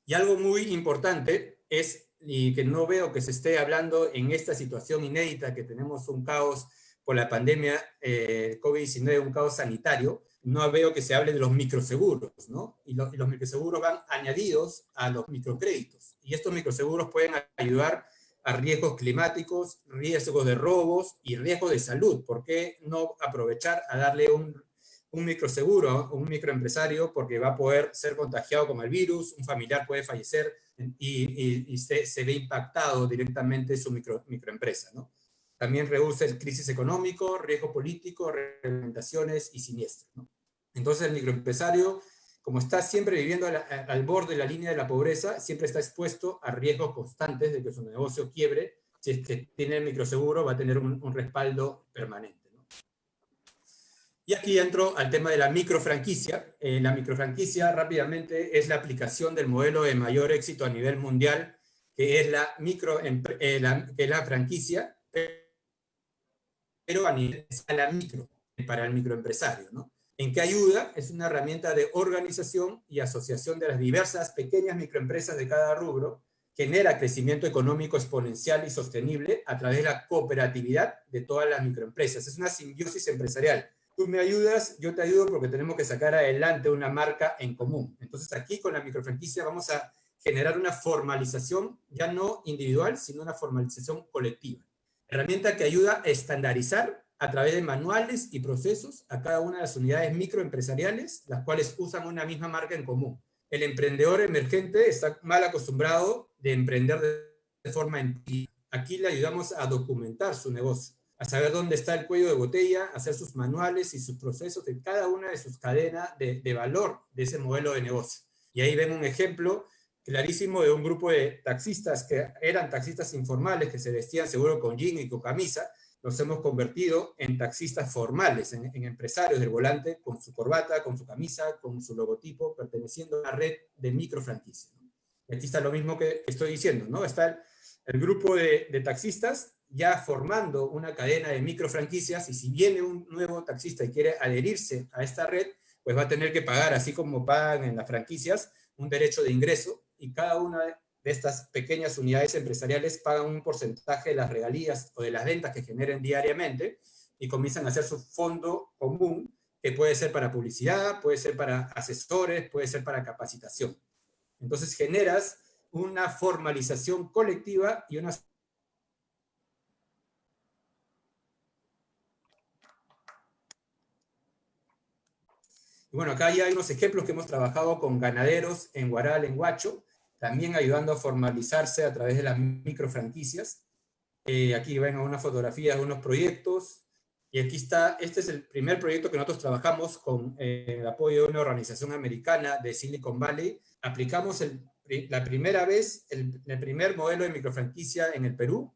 Y algo muy importante es, y que no veo que se esté hablando en esta situación inédita, que tenemos un caos por la pandemia COVID-19, un caos sanitario, no veo que se hable de los microseguros, ¿no? Y los microseguros van añadidos a los microcréditos. Y estos microseguros pueden ayudar a riesgos climáticos, riesgos de robos y riesgos de salud. ¿Por qué no aprovechar a darle un microseguro a un microempresario? Porque va a poder ser contagiado con el virus, un familiar puede fallecer y se ve impactado directamente su microempresa, ¿no? También reduce el crisis económico, riesgo político, reglamentaciones y siniestros, ¿no? Entonces el microempresario, como está siempre viviendo al borde de la línea de la pobreza, siempre está expuesto a riesgos constantes de que su negocio quiebre. Si es que tiene el microseguro, va a tener un respaldo permanente, ¿no? Y aquí entro al tema de la microfranquicia. La microfranquicia, rápidamente, es la aplicación del modelo de mayor éxito a nivel mundial, que es la franquicia, pero a nivel escala micro, para el microempresario, ¿no? ¿En qué ayuda? Es una herramienta de organización y asociación de las diversas pequeñas microempresas de cada rubro, genera crecimiento económico exponencial y sostenible a través de la cooperatividad de todas las microempresas. Es una simbiosis empresarial. Tú me ayudas, yo te ayudo porque tenemos que sacar adelante una marca en común. Entonces aquí con la microfranquicia vamos a generar una formalización ya no individual, sino una formalización colectiva. Herramienta que ayuda a estandarizar a través de manuales y procesos a cada una de las unidades microempresariales, las cuales usan una misma marca en común. El emprendedor emergente está mal acostumbrado de emprender de forma empírica. Aquí le ayudamos a documentar su negocio, a saber dónde está el cuello de botella, a hacer sus manuales y sus procesos de cada una de sus cadenas de valor de ese modelo de negocio. Y ahí vemos un ejemplo clarísimo de un grupo de taxistas que eran taxistas informales, que se vestían seguro con jean y con camisa. Los hemos convertido en taxistas formales, en empresarios del volante, con su corbata, con su camisa, con su logotipo, perteneciendo a una red de microfranquicias. Aquí está lo mismo que estoy diciendo, ¿no? Está el grupo de taxistas ya formando una cadena de microfranquicias, y si viene un nuevo taxista y quiere adherirse a esta red, pues va a tener que pagar, así como pagan en las franquicias, un derecho de ingreso, y cada una de estas pequeñas unidades empresariales pagan un porcentaje de las regalías o de las ventas que generen diariamente, y comienzan a hacer su fondo común, que puede ser para publicidad, puede ser para asesores, puede ser para capacitación. Entonces generas una formalización colectiva y una... Y bueno, acá ya hay unos ejemplos que hemos trabajado con ganaderos en Huaral, en Huacho, también ayudando a formalizarse a través de las microfranquicias. Aquí ven una fotografía de unos proyectos, y aquí está, este es el primer proyecto que nosotros trabajamos con el apoyo de una organización americana de Silicon Valley. Aplicamos la primera vez el primer modelo de microfranquicia en el Perú,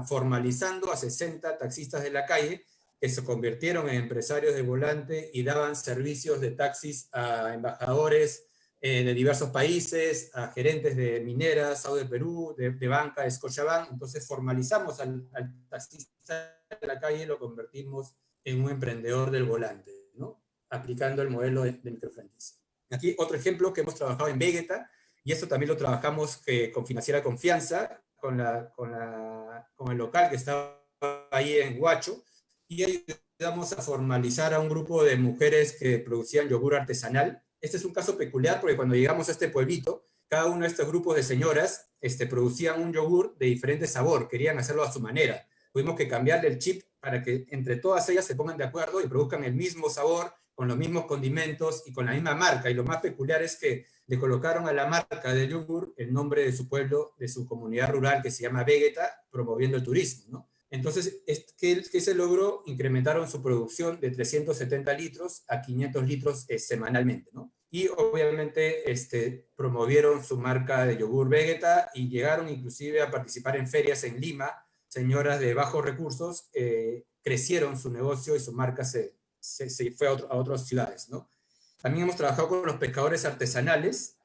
formalizando a 60 taxistas de la calle, que se convirtieron en empresarios de volante y daban servicios de taxis a embajadores de diversos países, a gerentes de mineras, Saudi del Perú, de banca, de Scotiabank. Entonces formalizamos al taxista de la calle y lo convertimos en un emprendedor del volante, ¿no? Aplicando el modelo de microfranquicia. Aquí otro ejemplo que hemos trabajado en Vegeta, y esto también lo trabajamos con Financiera Confianza, con el local que estaba ahí en Huacho, y ayudamos a formalizar a un grupo de mujeres que producían yogur artesanal. Este es un caso peculiar porque cuando llegamos a este pueblito, cada uno de estos grupos de señoras producían un yogur de diferente sabor, querían hacerlo a su manera. Tuvimos que cambiarle el chip para que entre todas ellas se pongan de acuerdo y produzcan el mismo sabor, con los mismos condimentos y con la misma marca. Y lo más peculiar es que le colocaron a la marca de yogur el nombre de su pueblo, de su comunidad rural, que se llama Vegeta, promoviendo el turismo, ¿no? Entonces, ¿qué se logró? Incrementaron su producción de 370 litros a 500 litros semanalmente, ¿no? Y obviamente promovieron su marca de yogur Vegeta y llegaron inclusive a participar en ferias en Lima. Señoras de bajos recursos crecieron su negocio y su marca se fue a otras ciudades, ¿no? También hemos trabajado con los pescadores artesanales,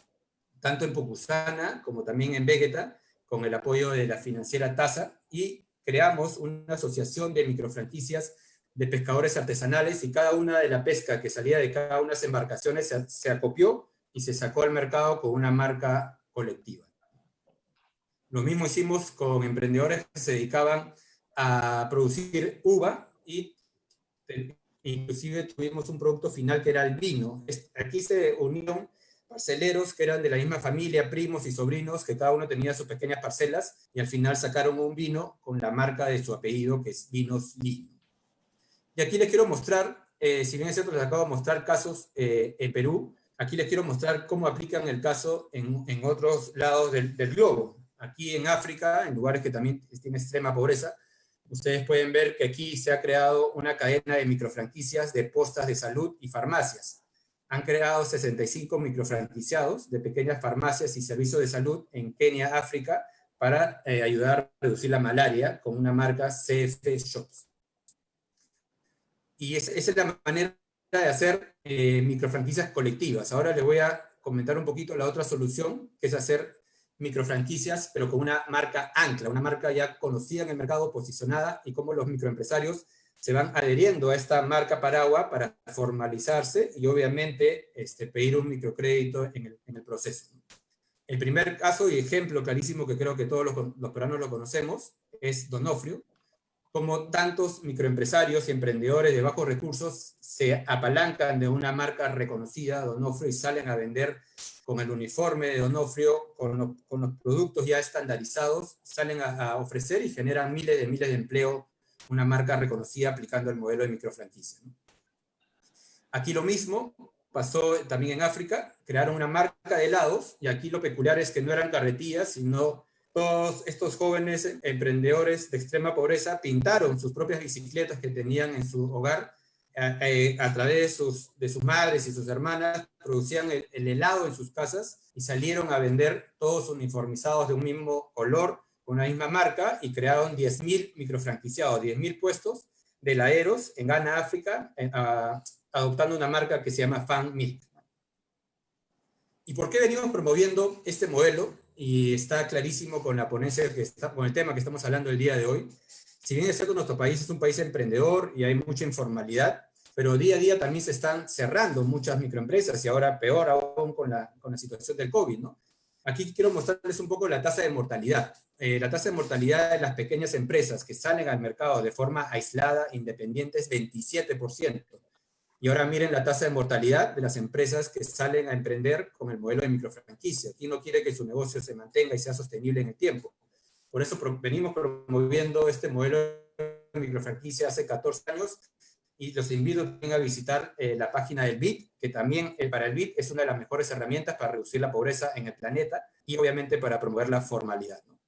tanto en Pucusana como también en Vegeta, con el apoyo de la financiera TASA, y creamos una asociación de microfranquicias de pescadores artesanales, y cada una de la pesca que salía de cada una de las embarcaciones se acopió y se sacó al mercado con una marca colectiva. Lo mismo hicimos con emprendedores que se dedicaban a producir uva, y inclusive tuvimos un producto final que era el vino. Aquí se unieron parceleros que eran de la misma familia, primos y sobrinos, que cada uno tenía sus pequeñas parcelas, y al final sacaron un vino con la marca de su apellido, que es Vinos Lino. Y aquí les quiero mostrar, si bien es cierto, les acabo de mostrar casos en Perú, aquí les quiero mostrar cómo aplican el caso en otros lados del globo. Aquí en África, en lugares que también tienen extrema pobreza, ustedes pueden ver que aquí se ha creado una cadena de microfranquicias de postas de salud y farmacias. Han creado 65 microfranquiciados de pequeñas farmacias y servicios de salud en Kenia, África, para ayudar a reducir la malaria con una marca CF Shops. Y esa es la manera de hacer microfranquicias colectivas. Ahora les voy a comentar un poquito la otra solución, que es hacer microfranquicias, pero con una marca ancla, una marca ya conocida en el mercado, posicionada, y cómo los microempresarios se van adheriendo a esta marca paraguas para formalizarse y obviamente pedir un microcrédito en el proceso. El primer caso y ejemplo clarísimo que creo que todos los peruanos lo conocemos es Donofrio, como tantos microempresarios y emprendedores de bajos recursos se apalancan de una marca reconocida, Donofrio, y salen a vender con el uniforme de Donofrio, con los productos ya estandarizados, salen a ofrecer y generan miles de empleos, una marca reconocida aplicando el modelo de microfranquicia, ¿no? Aquí lo mismo pasó también en África, crearon una marca de helados, y aquí lo peculiar es que no eran carretillas, sino todos estos jóvenes emprendedores de extrema pobreza pintaron sus propias bicicletas que tenían en su hogar, a través de sus madres y sus hermanas, producían el helado en sus casas y salieron a vender todos uniformizados de un mismo color, con una misma marca, y crearon 10.000 microfranquiciados, 10.000 puestos de heladeros en Ghana, África, adoptando una marca que se llama Fan Milk. ¿Y por qué venimos promoviendo este modelo? Y está clarísimo con la ponencia, con el tema que estamos hablando el día de hoy. Si bien es cierto, nuestro país es un país emprendedor y hay mucha informalidad, pero día a día también se están cerrando muchas microempresas, y ahora peor aún con la situación del COVID, ¿no? Aquí quiero mostrarles un poco la tasa de mortalidad. La tasa de mortalidad de las pequeñas empresas que salen al mercado de forma aislada, independiente, es 27%. Y ahora miren la tasa de mortalidad de las empresas que salen a emprender con el modelo de microfranquicia. Aquí no quiere que su negocio se mantenga y sea sostenible en el tiempo. Por eso venimos promoviendo este modelo de microfranquicia hace 14 años, y los invito también a visitar la página del BID, que también para el BID es una de las mejores herramientas para reducir la pobreza en el planeta y obviamente para promover la formalidad, ¿no?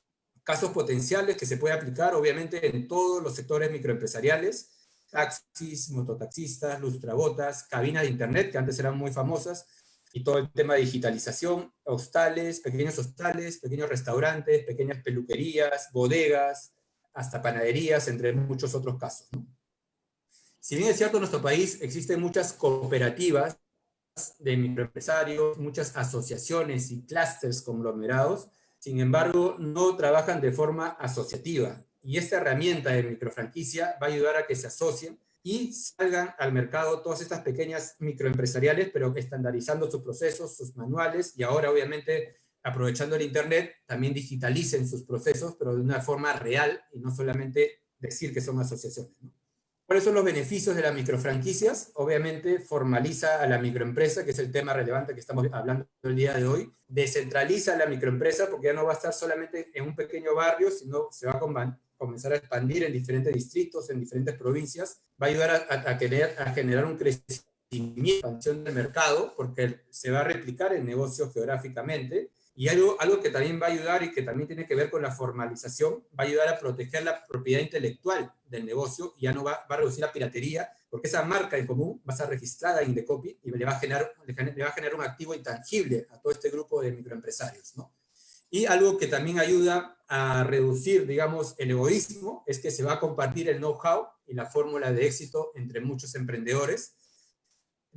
Casos potenciales que se puede aplicar obviamente en todos los sectores microempresariales: taxis, mototaxistas, lustrabotas, cabinas de internet, que antes eran muy famosas, y todo el tema de digitalización, hostales, pequeños restaurantes, pequeñas peluquerías, bodegas, hasta panaderías, entre muchos otros casos, ¿no? Si bien es cierto, en nuestro país existen muchas cooperativas de microempresarios, muchas asociaciones y clústeres conglomerados, sin embargo, no trabajan de forma asociativa. Y esta herramienta de microfranquicia va a ayudar a que se asocien y salgan al mercado todas estas pequeñas microempresariales, pero estandarizando sus procesos, sus manuales, y ahora obviamente aprovechando el internet, también digitalicen sus procesos, pero de una forma real y no solamente decir que son asociaciones, ¿no? ¿Cuáles son los beneficios de las microfranquicias? Obviamente formaliza a la microempresa, que es el tema relevante que estamos hablando el día de hoy. Descentraliza a la microempresa, porque ya no va a estar solamente en un pequeño barrio, sino se va a comenzar a expandir en diferentes distritos, en diferentes provincias. Va a ayudar a generar un crecimiento, expansión del mercado, porque se va a replicar el negocio geográficamente. Y algo que también va a ayudar, y que también tiene que ver con la formalización, va a ayudar a proteger la propiedad intelectual del negocio, y ya no va a reducir la piratería, porque esa marca en común va a estar registrada en Indecopy y le va a generar un activo intangible a todo este grupo de microempresarios, ¿no? Y algo que también ayuda a reducir, digamos, el egoísmo, es que se va a compartir el know-how y la fórmula de éxito entre muchos emprendedores.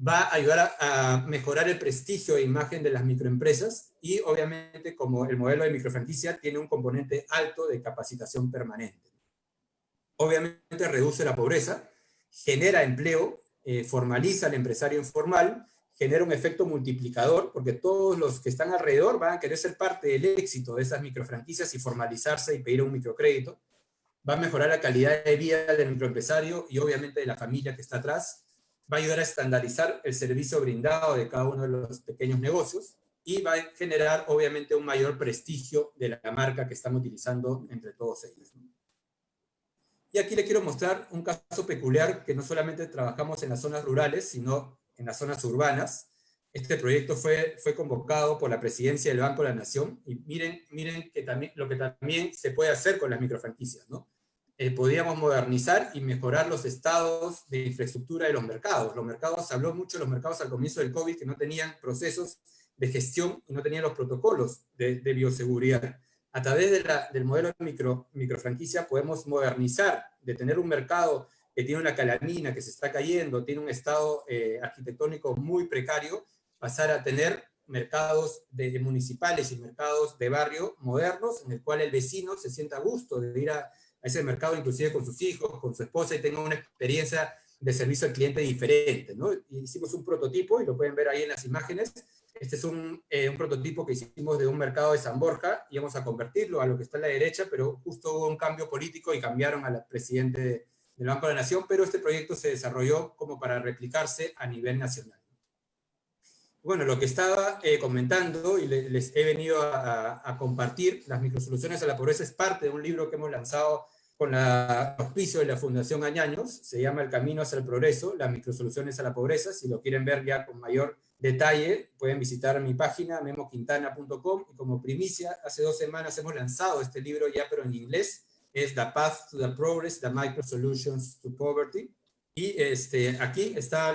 Va a ayudar a mejorar el prestigio e imagen de las microempresas, y obviamente, como el modelo de microfranquicia tiene un componente alto de capacitación permanente. Obviamente reduce la pobreza, genera empleo, formaliza al empresario informal, genera un efecto multiplicador, porque todos los que están alrededor van a querer ser parte del éxito de esas microfranquicias y formalizarse y pedir un microcrédito. Va a mejorar la calidad de vida del microempresario y obviamente de la familia que está atrás. va a ayudar a estandarizar el servicio brindado de cada uno de los pequeños negocios y va a generar, obviamente, un mayor prestigio de la marca que estamos utilizando entre todos ellos. Y aquí le quiero mostrar un caso peculiar que no solamente trabajamos en las zonas rurales, sino en las zonas urbanas. Este proyecto fue convocado por la Presidencia del Banco de la Nación, y miren que también, lo que también se puede hacer con las microfranquicias, ¿no? Podríamos modernizar y mejorar los estados de infraestructura de los mercados. Los mercados, se habló mucho de los mercados al comienzo del COVID, que no tenían procesos de gestión y no tenían los protocolos de bioseguridad. A través del modelo de microfranquicia podemos modernizar, de tener un mercado que tiene una calamina, que se está cayendo, tiene un estado arquitectónico muy precario, pasar a tener mercados municipales y mercados de barrio modernos, en el cual el vecino se sienta a gusto de ir a ese mercado, inclusive con sus hijos, con su esposa, y tenga una experiencia de servicio al cliente diferente, ¿no? Hicimos un prototipo, y lo pueden ver ahí en las imágenes. Este es un prototipo que hicimos de un mercado de San Borja, y vamos a convertirlo a lo que está a la derecha, pero justo hubo un cambio político y cambiaron al presidente del Banco de la Nación, pero este proyecto se desarrolló como para replicarse a nivel nacional. Bueno, lo que estaba comentando y les he venido a compartir, las microsoluciones a la pobreza, es parte de un libro que hemos lanzado con el auspicio de la Fundación Añaños. Se llama El Camino hacia el Progreso, las microsoluciones a la pobreza. Si lo quieren ver ya con mayor detalle, pueden visitar mi página, memoquintana.com, y como primicia, hace 2 semanas hemos lanzado este libro ya, pero en inglés. Es The Path to the Progress, The Microsolutions to Poverty. Y aquí está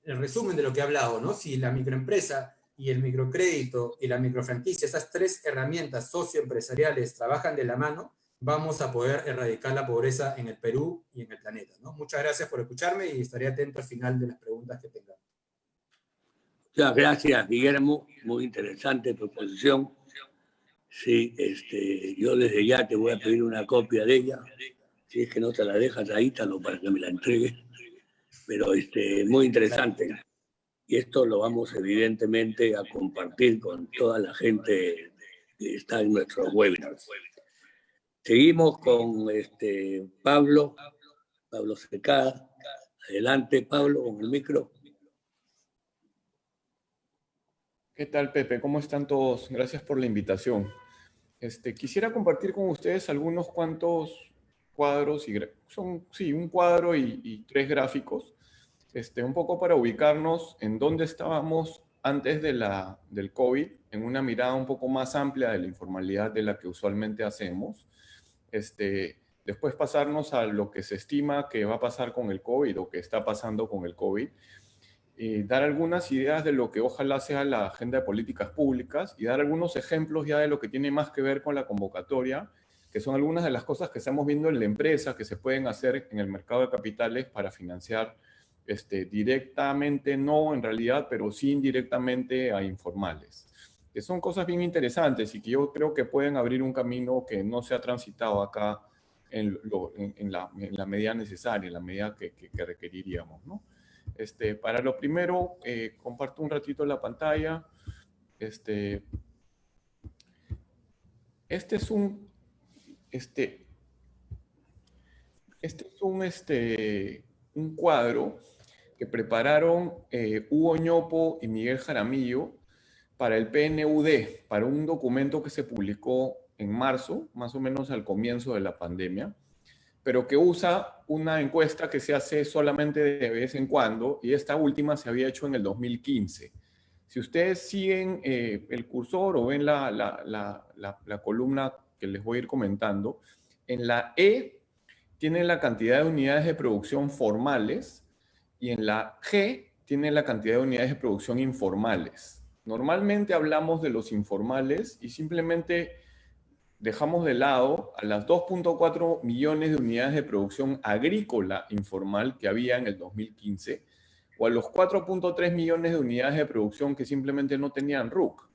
el resumen de lo que he hablado, ¿no? Si la microempresa y el microcrédito y la microfranquicia, esas 3 herramientas socioempresariales, trabajan de la mano, vamos a poder erradicar la pobreza en el Perú y en el planeta, ¿no? Muchas gracias por escucharme, y estaré atento al final de las preguntas que tengan. Muchas gracias, Guillermo. Muy interesante tu exposición. Sí, yo desde ya te voy a pedir una copia de ella. Si es que no te la dejas ahí, Tano, para que me la entregues. Pero muy interesante. Y esto lo vamos evidentemente a compartir con toda la gente que está en nuestros webinars. Seguimos con Pablo Secada. Adelante, Pablo, con el micro. ¿Qué tal, Pepe? ¿Cómo están todos? Gracias por la invitación. Quisiera compartir con ustedes algunos cuantos cuadros, un cuadro y 3 gráficos, un poco para ubicarnos en dónde estábamos antes del COVID, en una mirada un poco más amplia de la informalidad de la que usualmente hacemos. Después pasarnos a lo que se estima que va a pasar con el COVID o que está pasando con el COVID. Dar algunas ideas de lo que ojalá sea la agenda de políticas públicas, y dar algunos ejemplos ya de lo que tiene más que ver con la convocatoria, que son algunas de las cosas que estamos viendo en la empresa que se pueden hacer en el mercado de capitales para financiar directamente, no en realidad, pero sí indirectamente a informales. Que son cosas bien interesantes y que yo creo que pueden abrir un camino que no se ha transitado acá en la medida necesaria, en la medida que requeriríamos, ¿no? Para lo primero, comparto un ratito la pantalla. Este es un cuadro que prepararon Hugo Ñopo y Miguel Jaramillo para el PNUD, para un documento que se publicó en marzo, más o menos al comienzo de la pandemia, pero que usa una encuesta que se hace solamente de vez en cuando, y esta última se había hecho en el 2015. Si ustedes siguen el cursor o ven la columna que les voy a ir comentando, en la E tienen la cantidad de unidades de producción formales, y en la G tienen la cantidad de unidades de producción informales. Normalmente hablamos de los informales y simplemente dejamos de lado a las 2.4 millones de unidades de producción agrícola informal que había en el 2015, o a los 4.3 millones de unidades de producción que simplemente no tenían RUC.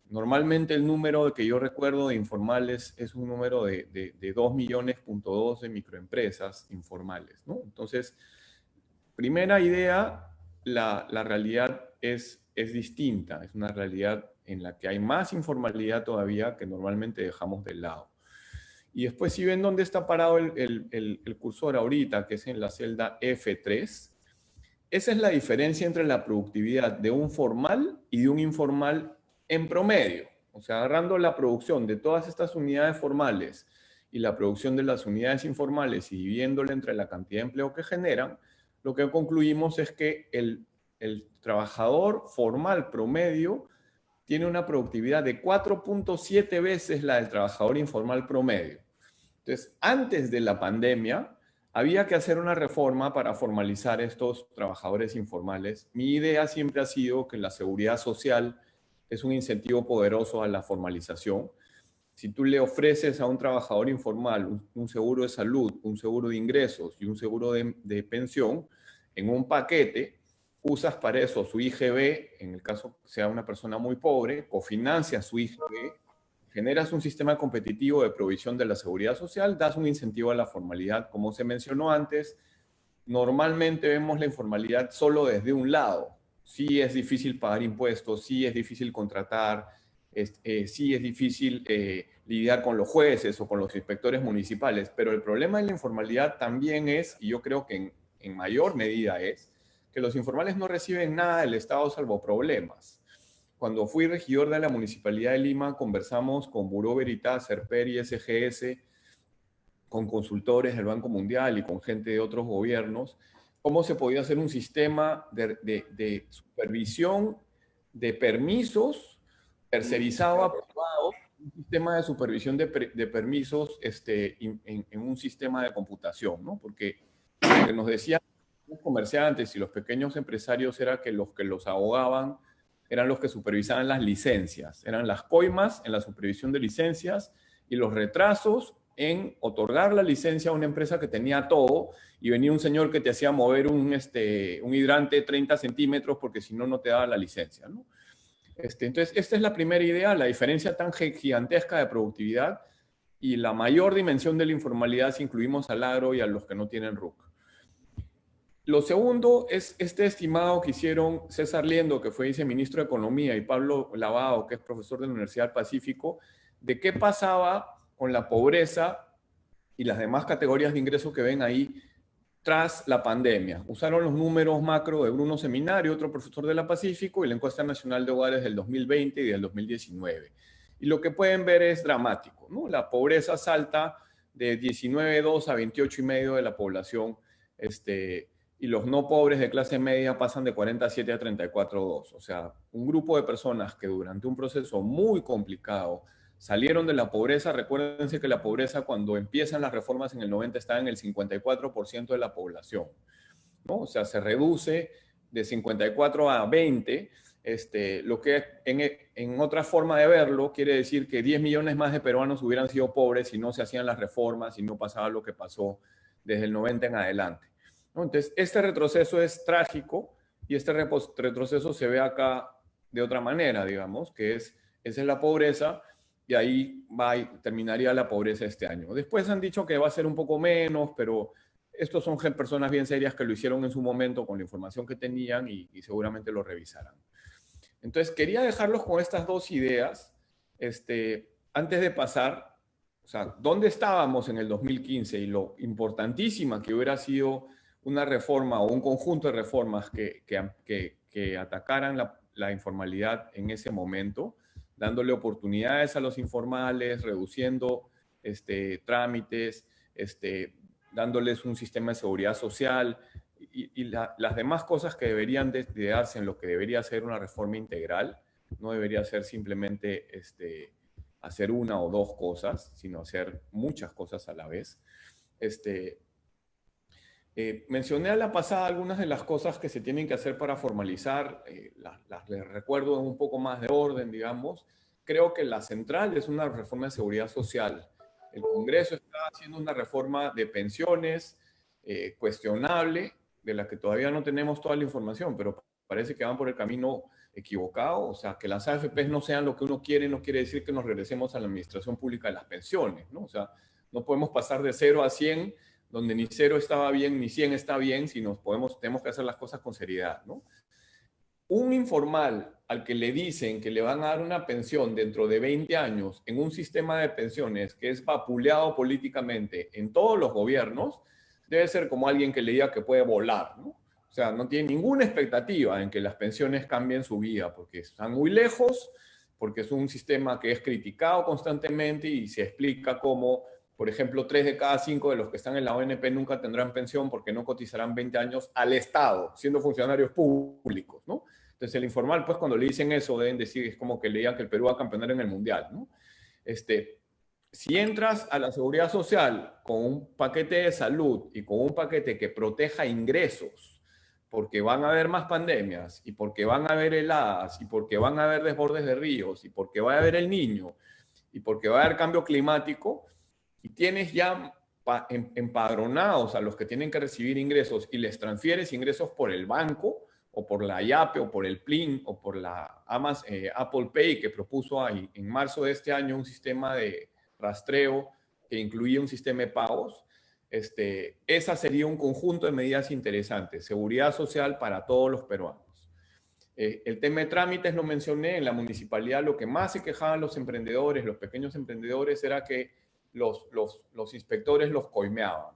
Normalmente el número que yo recuerdo de informales es un número de 2 millones, de microempresas informales, ¿no? Entonces, primera idea, la realidad es distinta, es una realidad en la que hay más informalidad todavía que normalmente dejamos de lado. Y después, si ven dónde está parado el cursor ahorita, que es en la celda F3, esa es la diferencia entre la productividad de un formal y de un informal en promedio. O sea, agarrando la producción de todas estas unidades formales y la producción de las unidades informales y dividiéndola entre la cantidad de empleo que generan, lo que concluimos es que el trabajador formal promedio tiene una productividad de 4.7 veces la del trabajador informal promedio. Entonces, antes de la pandemia, había que hacer una reforma para formalizar estos trabajadores informales. Mi idea siempre ha sido que la seguridad social es un incentivo poderoso a la formalización. Si tú le ofreces a un trabajador informal un seguro de salud, un seguro de ingresos y un seguro de pensión en un paquete, usas para eso su IGB, en el caso que sea una persona muy pobre, cofinancias su IGB, generas un sistema competitivo de provisión de la seguridad social, das un incentivo a la formalidad. Como se mencionó antes, normalmente vemos la informalidad solo desde un lado. Sí es difícil pagar impuestos, sí es difícil contratar, sí es difícil lidiar con los jueces o con los inspectores municipales, pero el problema de la informalidad también es, y yo creo que en mayor medida es, que los informales no reciben nada del Estado salvo problemas. Cuando fui regidor de la Municipalidad de Lima, conversamos con Buró Veritas, Serper y SGS, con consultores del Banco Mundial y con gente de otros gobiernos, cómo se podía hacer un sistema de supervisión de permisos tercerizado a privado, un sistema de supervisión de permisos en un sistema de computación, ¿no? Porque lo que nos decían los comerciantes y los pequeños empresarios era que los ahogaban eran los que supervisaban las licencias, eran las coimas en la supervisión de licencias y los retrasos en otorgar la licencia a una empresa que tenía todo y venía un señor que te hacía mover un hidrante 30 centímetros porque si no, no te daba la licencia, ¿no? Entonces, esta es la primera idea, la diferencia tan gigantesca de productividad y la mayor dimensión de la informalidad si incluimos al agro y a los que no tienen RUC. Lo segundo es este estimado que hicieron César Liendo, que fue viceministro de Economía, y Pablo Lavado, que es profesor de la Universidad del Pacífico, de qué pasaba con la pobreza y las demás categorías de ingresos que ven ahí tras la pandemia. Usaron los números macro de Bruno Seminario, otro profesor de la Pacífico, y la encuesta nacional de hogares del 2020 y del 2019. Y lo que pueden ver es dramático, ¿no? La pobreza salta de 19,2 a 28,5 de la población, y los no pobres de clase media pasan de 47 a 34,2. O sea, un grupo de personas que durante un proceso muy complicado salieron de la pobreza. Recuérdense que la pobreza cuando empiezan las reformas en el 90 estaba en el 54% de la población, ¿no? O sea, se reduce de 54 a 20, lo que en otra forma de verlo quiere decir que 10 millones más de peruanos hubieran sido pobres si no se hacían las reformas, si no pasaba lo que pasó desde el 90 en adelante, ¿no? Entonces, este retroceso es trágico y este retroceso se ve acá de otra manera, digamos, que esa es la pobreza y ahí terminaría la pobreza este año. Después han dicho que va a ser un poco menos, pero estos son personas bien serias que lo hicieron en su momento con la información que tenían y seguramente lo revisarán. Entonces, quería dejarlos con estas dos ideas antes de pasar, o sea, ¿dónde estábamos en el 2015? Y lo importantísima que hubiera sido una reforma o un conjunto de reformas que atacaran la informalidad en ese momento, dándole oportunidades a los informales, reduciendo trámites, dándoles un sistema de seguridad social y las demás cosas que deberían de darse en lo que debería ser una reforma integral. No debería ser simplemente hacer una o dos cosas, sino hacer muchas cosas a la vez. Mencioné a la pasada algunas de las cosas que se tienen que hacer para formalizar, las les recuerdo en un poco más de orden, digamos. Creo que la central es una reforma de seguridad social. El Congreso está haciendo una reforma de pensiones cuestionable, de la que todavía no tenemos toda la información, pero parece que van por el camino equivocado. O sea, que las AFPs no sean lo que uno quiere no quiere decir que nos regresemos a la administración pública de las pensiones, ¿no? O sea, no podemos pasar de 0 a 100, donde ni 0 estaba bien, ni 100 está bien, sino tenemos que hacer las cosas con seriedad, ¿no? Un informal al que le dicen que le van a dar una pensión dentro de 20 años en un sistema de pensiones que es vapuleado políticamente en todos los gobiernos, debe ser como alguien que le diga que puede volar, ¿no? O sea, no tienen ninguna expectativa en que las pensiones cambien su vida, porque están muy lejos, porque es un sistema que es criticado constantemente y se explica cómo, por ejemplo, 3 de cada 5 de los que están en la ONP nunca tendrán pensión porque no cotizarán 20 años al Estado, siendo funcionarios públicos, ¿no? Entonces, el informal, pues, cuando le dicen eso, deben decir, es como que le digan que el Perú va a campeonar en el Mundial, ¿no? Si entras a la seguridad social con un paquete de salud y con un paquete que proteja ingresos, porque van a haber más pandemias, y porque van a haber heladas, y porque van a haber desbordes de ríos, y porque va a haber el Niño, y porque va a haber cambio climático, y tienes ya empadronados a los que tienen que recibir ingresos y les transfieres ingresos por el banco, o por la IAPE, o por el PLIN, o por la Apple Pay, que propuso en marzo de este año un sistema de rastreo que incluía un sistema de pagos. Esa sería un conjunto de medidas interesantes, seguridad social para todos los peruanos. El tema de trámites lo mencioné. En la municipalidad lo que más se quejaban los emprendedores, los pequeños emprendedores, era que los inspectores los coimeaban.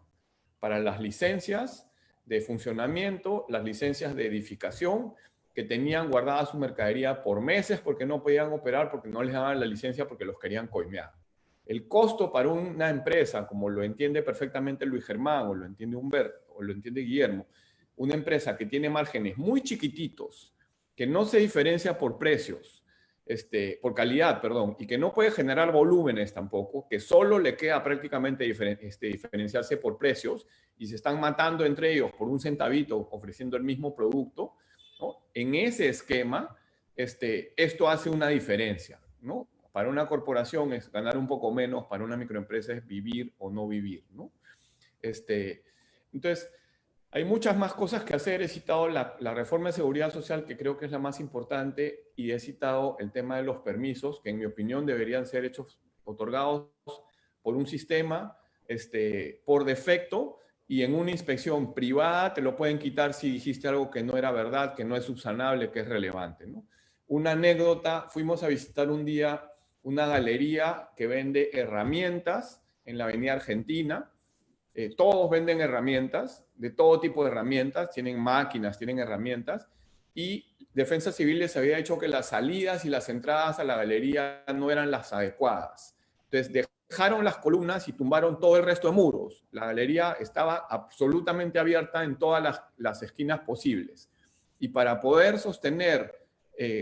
Para las licencias de funcionamiento, las licencias de edificación, que tenían guardada su mercadería por meses porque no podían operar, porque no les daban la licencia, porque los querían coimear. El costo para una empresa, como lo entiende perfectamente Luis Germán, o lo entiende Humberto, o lo entiende Guillermo, una empresa que tiene márgenes muy chiquititos, que no se diferencia por precios, por calidad, perdón, y que no puede generar volúmenes tampoco, que solo le queda prácticamente diferenciarse por precios, y se están matando entre ellos por un centavito ofreciendo el mismo producto, ¿no? En ese esquema, esto hace una diferencia, ¿no? Para una corporación es ganar un poco menos, para una microempresa es vivir o no vivir, ¿no? Entonces, hay muchas más cosas que hacer. He citado la reforma de seguridad social, que creo que es la más importante, y he citado el tema de los permisos, que en mi opinión deberían ser otorgados por un sistema por defecto, y en una inspección privada te lo pueden quitar si dijiste algo que no era verdad, que no es subsanable, que es relevante, ¿no? Una anécdota: fuimos a visitar un día una galería que vende herramientas en la Avenida Argentina. Todos venden herramientas, de todo tipo de herramientas, tienen máquinas, tienen herramientas, y Defensa Civil les había dicho que las salidas y las entradas a la galería no eran las adecuadas. Entonces dejaron las columnas y tumbaron todo el resto de muros. La galería estaba absolutamente abierta en todas las esquinas posibles. Y para poder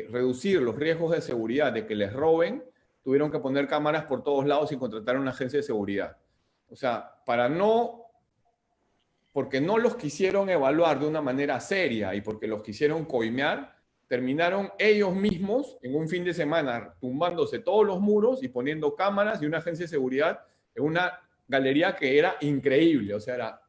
reducir los riesgos de seguridad de que les roben, tuvieron que poner cámaras por todos lados y contratar una agencia de seguridad. O sea, porque no los quisieron evaluar de una manera seria y porque los quisieron coimear, terminaron ellos mismos en un fin de semana tumbándose todos los muros y poniendo cámaras y una agencia de seguridad en una galería que era increíble. O sea, era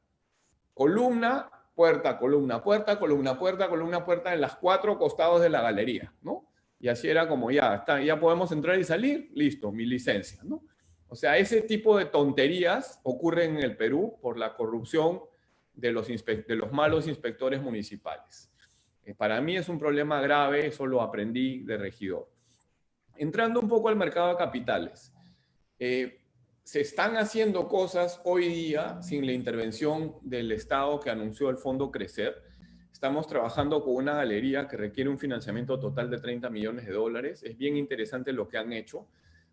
columna, puerta, columna, puerta, columna, puerta, columna, puerta en los 4 costados de la galería, ¿no? Y así era como ya podemos entrar y salir, listo, mi licencia, ¿no? O sea, ese tipo de tonterías ocurren en el Perú por la corrupción de los malos inspectores municipales. Para mí es un problema grave, eso lo aprendí de regidor. Entrando un poco al mercado de capitales, se están haciendo cosas hoy día sin la intervención del Estado que anunció el Fondo Crecer. Estamos trabajando con una galería que requiere un financiamiento total de $30 millones. Es bien interesante lo que han hecho,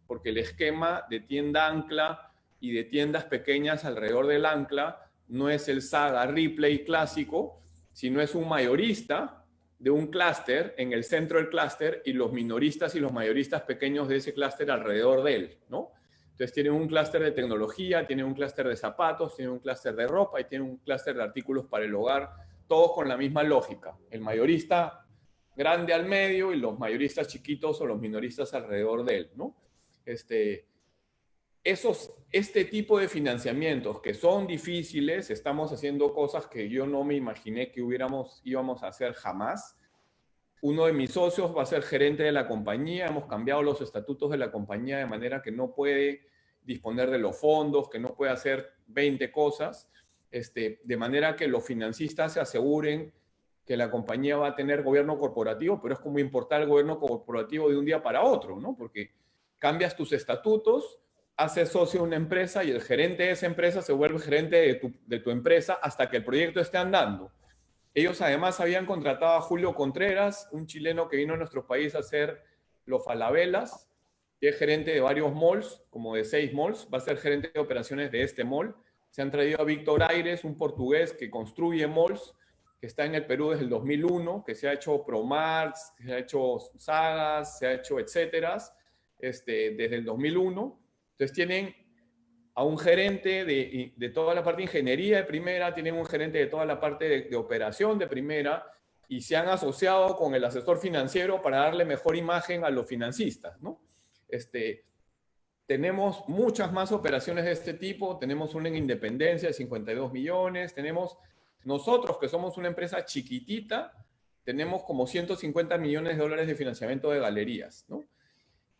porque el esquema de tienda ancla y de tiendas pequeñas alrededor del ancla no es el Saga Ripley clásico, sino es un mayorista de un clúster en el centro del clúster y los minoristas y los mayoristas pequeños de ese clúster alrededor de él, ¿no? Entonces tienen un clúster de tecnología, tienen un clúster de zapatos, tienen un clúster de ropa y tienen un clúster de artículos para el hogar, todos con la misma lógica. El mayorista grande al medio y los mayoristas chiquitos o los minoristas alrededor de él, ¿no? Este tipo de financiamientos que son difíciles, estamos haciendo cosas que yo no me imaginé que íbamos a hacer jamás. Uno de mis socios va a ser gerente de la compañía, hemos cambiado los estatutos de la compañía de manera que no puede disponer de los fondos, que no puede hacer 20 cosas, de manera que los financistas se aseguren que la compañía va a tener gobierno corporativo, pero es como importar el gobierno corporativo de un día para otro, ¿no? Porque cambias tus estatutos, haces socio de una empresa y el gerente de esa empresa se vuelve gerente de tu empresa hasta que el proyecto esté andando. Ellos además habían contratado a Julio Contreras, un chileno que vino a nuestro país a hacer los Falabelas, que es gerente de varios malls, como de 6 malls, va a ser gerente de operaciones de este mall. Se han traído a Víctor Aires, un portugués que construye malls, que está en el Perú desde el 2001, que se ha hecho Promarts, que se ha hecho Sagas, se ha hecho etcétera, desde el 2001. Entonces tienen a un gerente de toda la parte de ingeniería de primera, tienen un gerente de toda la parte de operación de primera, y se han asociado con el asesor financiero para darle mejor imagen a los financistas, ¿no? Tenemos muchas más operaciones de este tipo, tenemos una en Independencia de 52 millones, tenemos nosotros, que somos una empresa chiquitita, tenemos como 150 millones de dólares de financiamiento de galerías, ¿no?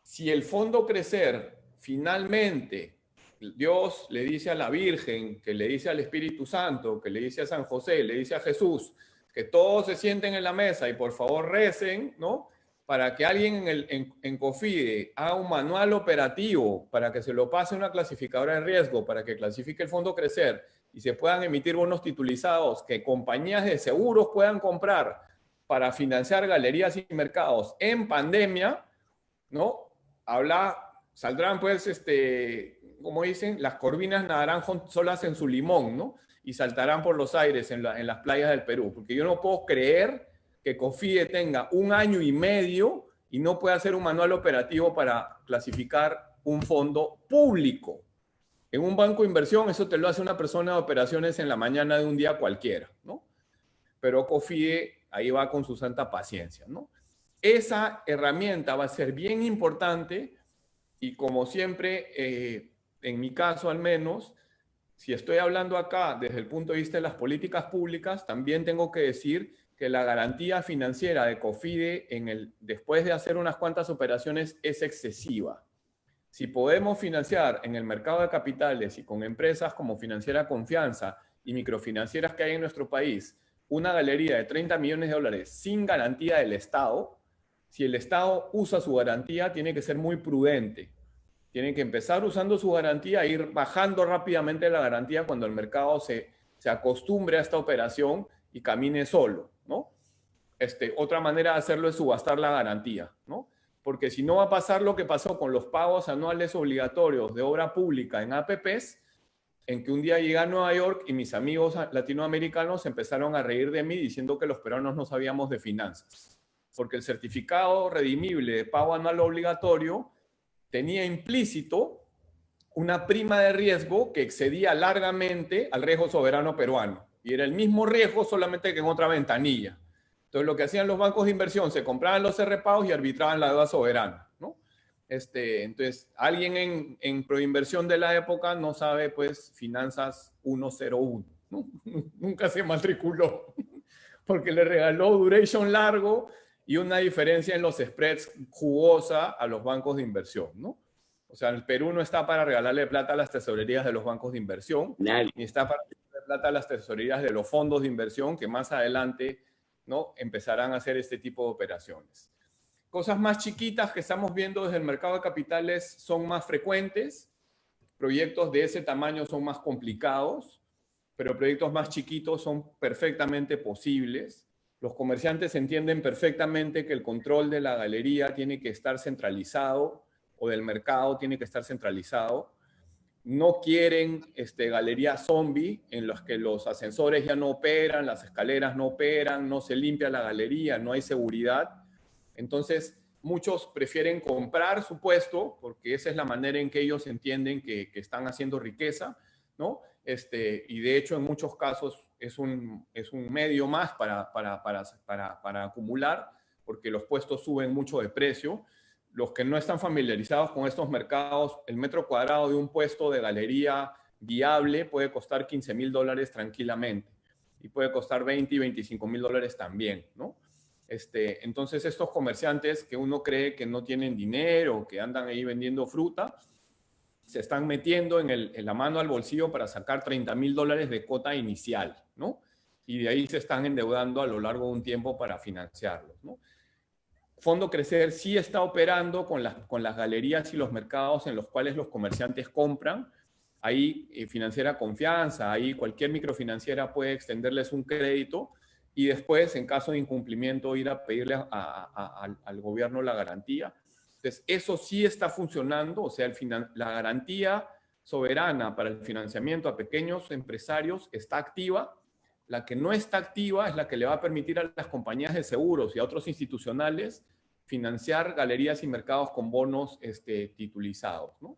Si el fondo Crecer finalmente Dios le dice a la Virgen, que le dice al Espíritu Santo, que le dice a San José, le dice a Jesús, que todos se sienten en la mesa y por favor recen, ¿no? Para que alguien en COFIDE haga un manual operativo para que se lo pase a una clasificadora de riesgo, para que clasifique el fondo Crecer y se puedan emitir bonos titulizados que compañías de seguros puedan comprar para financiar galerías y mercados en pandemia, ¿no? Saldrán pues, como dicen, las corvinas nadarán solas en su limón, ¿no? Y saltarán por los aires en las playas del Perú, porque yo no puedo creer que COFIDE tenga 1 año y medio y no pueda hacer un manual operativo para clasificar un fondo público. En un banco de inversión eso te lo hace una persona de operaciones en la mañana de un día cualquiera, ¿no? Pero COFIDE ahí va con su santa paciencia, ¿no? Esa herramienta va a ser bien importante y como siempre, en mi caso al menos, si estoy hablando acá desde el punto de vista de las políticas públicas, también tengo que decir que la garantía financiera de COFIDE después de hacer unas cuantas operaciones es excesiva. Si podemos financiar en el mercado de capitales y con empresas como Financiera Confianza y microfinancieras que hay en nuestro país, una galería de 30 millones de dólares sin garantía del Estado, si el Estado usa su garantía, tiene que ser muy prudente. Tiene que empezar usando su garantía e ir bajando rápidamente la garantía cuando el mercado se acostumbre a esta operación y camine solo, ¿no? Otra manera de hacerlo es subastar la garantía, ¿no? Porque si no va a pasar lo que pasó con los pagos anuales obligatorios de obra pública en APPs, en que un día llegué a Nueva York y mis amigos latinoamericanos empezaron a reír de mí diciendo que los peruanos no sabíamos de finanzas. Porque el certificado redimible de pago anual obligatorio tenía implícito una prima de riesgo que excedía largamente al riesgo soberano peruano. Y era el mismo riesgo, solamente que en otra ventanilla. Entonces, lo que hacían los bancos de inversión, se compraban los RPAOs y arbitraban la deuda soberana, ¿no? Entonces, alguien en proinversión de la época no sabe, pues, finanzas 101, ¿no? Nunca se matriculó, porque le regaló duration largo y una diferencia en los spreads jugosa a los bancos de inversión, ¿no? O sea, el Perú no está para regalarle plata a las tesorerías de los bancos de inversión, ni está para regalarle plata a las tesorerías de los fondos de inversión que más adelante, ¿no?, empezarán a hacer este tipo de operaciones. Cosas más chiquitas que estamos viendo desde el mercado de capitales son más frecuentes, proyectos de ese tamaño son más complicados, pero proyectos más chiquitos son perfectamente posibles. Los comerciantes entienden perfectamente que el control de la galería tiene que estar centralizado o del mercado tiene que estar centralizado. No quieren galerías zombie en las que los ascensores ya no operan, las escaleras no operan, no se limpia la galería, no hay seguridad. Entonces, muchos prefieren comprar su puesto porque esa es la manera en que ellos entienden que están haciendo riqueza, ¿no? Y de hecho, en muchos casos es un medio más para acumular porque los puestos suben mucho de precio. Los que no están familiarizados con estos mercados, el metro cuadrado de un puesto de galería viable puede costar $15,000 tranquilamente y puede costar $20,000 y $25,000 también, ¿no? Entonces estos comerciantes que uno cree que no tienen dinero, que andan ahí vendiendo fruta, se están metiendo en la mano al bolsillo para sacar $30,000 de cuota inicial, ¿no? Y de ahí se están endeudando a lo largo de un tiempo para financiarlos, ¿no? Fondo Crecer sí está operando con las galerías y los mercados en los cuales los comerciantes compran. Ahí Financiera Confianza, ahí cualquier microfinanciera puede extenderles un crédito y después, en caso de incumplimiento, ir a pedirle al gobierno la garantía. Entonces, eso sí está funcionando, o sea, la garantía soberana para el financiamiento a pequeños empresarios está activa. La que no está activa es la que le va a permitir a las compañías de seguros y a otros institucionales financiar galerías y mercados con bonos titulizados, ¿no?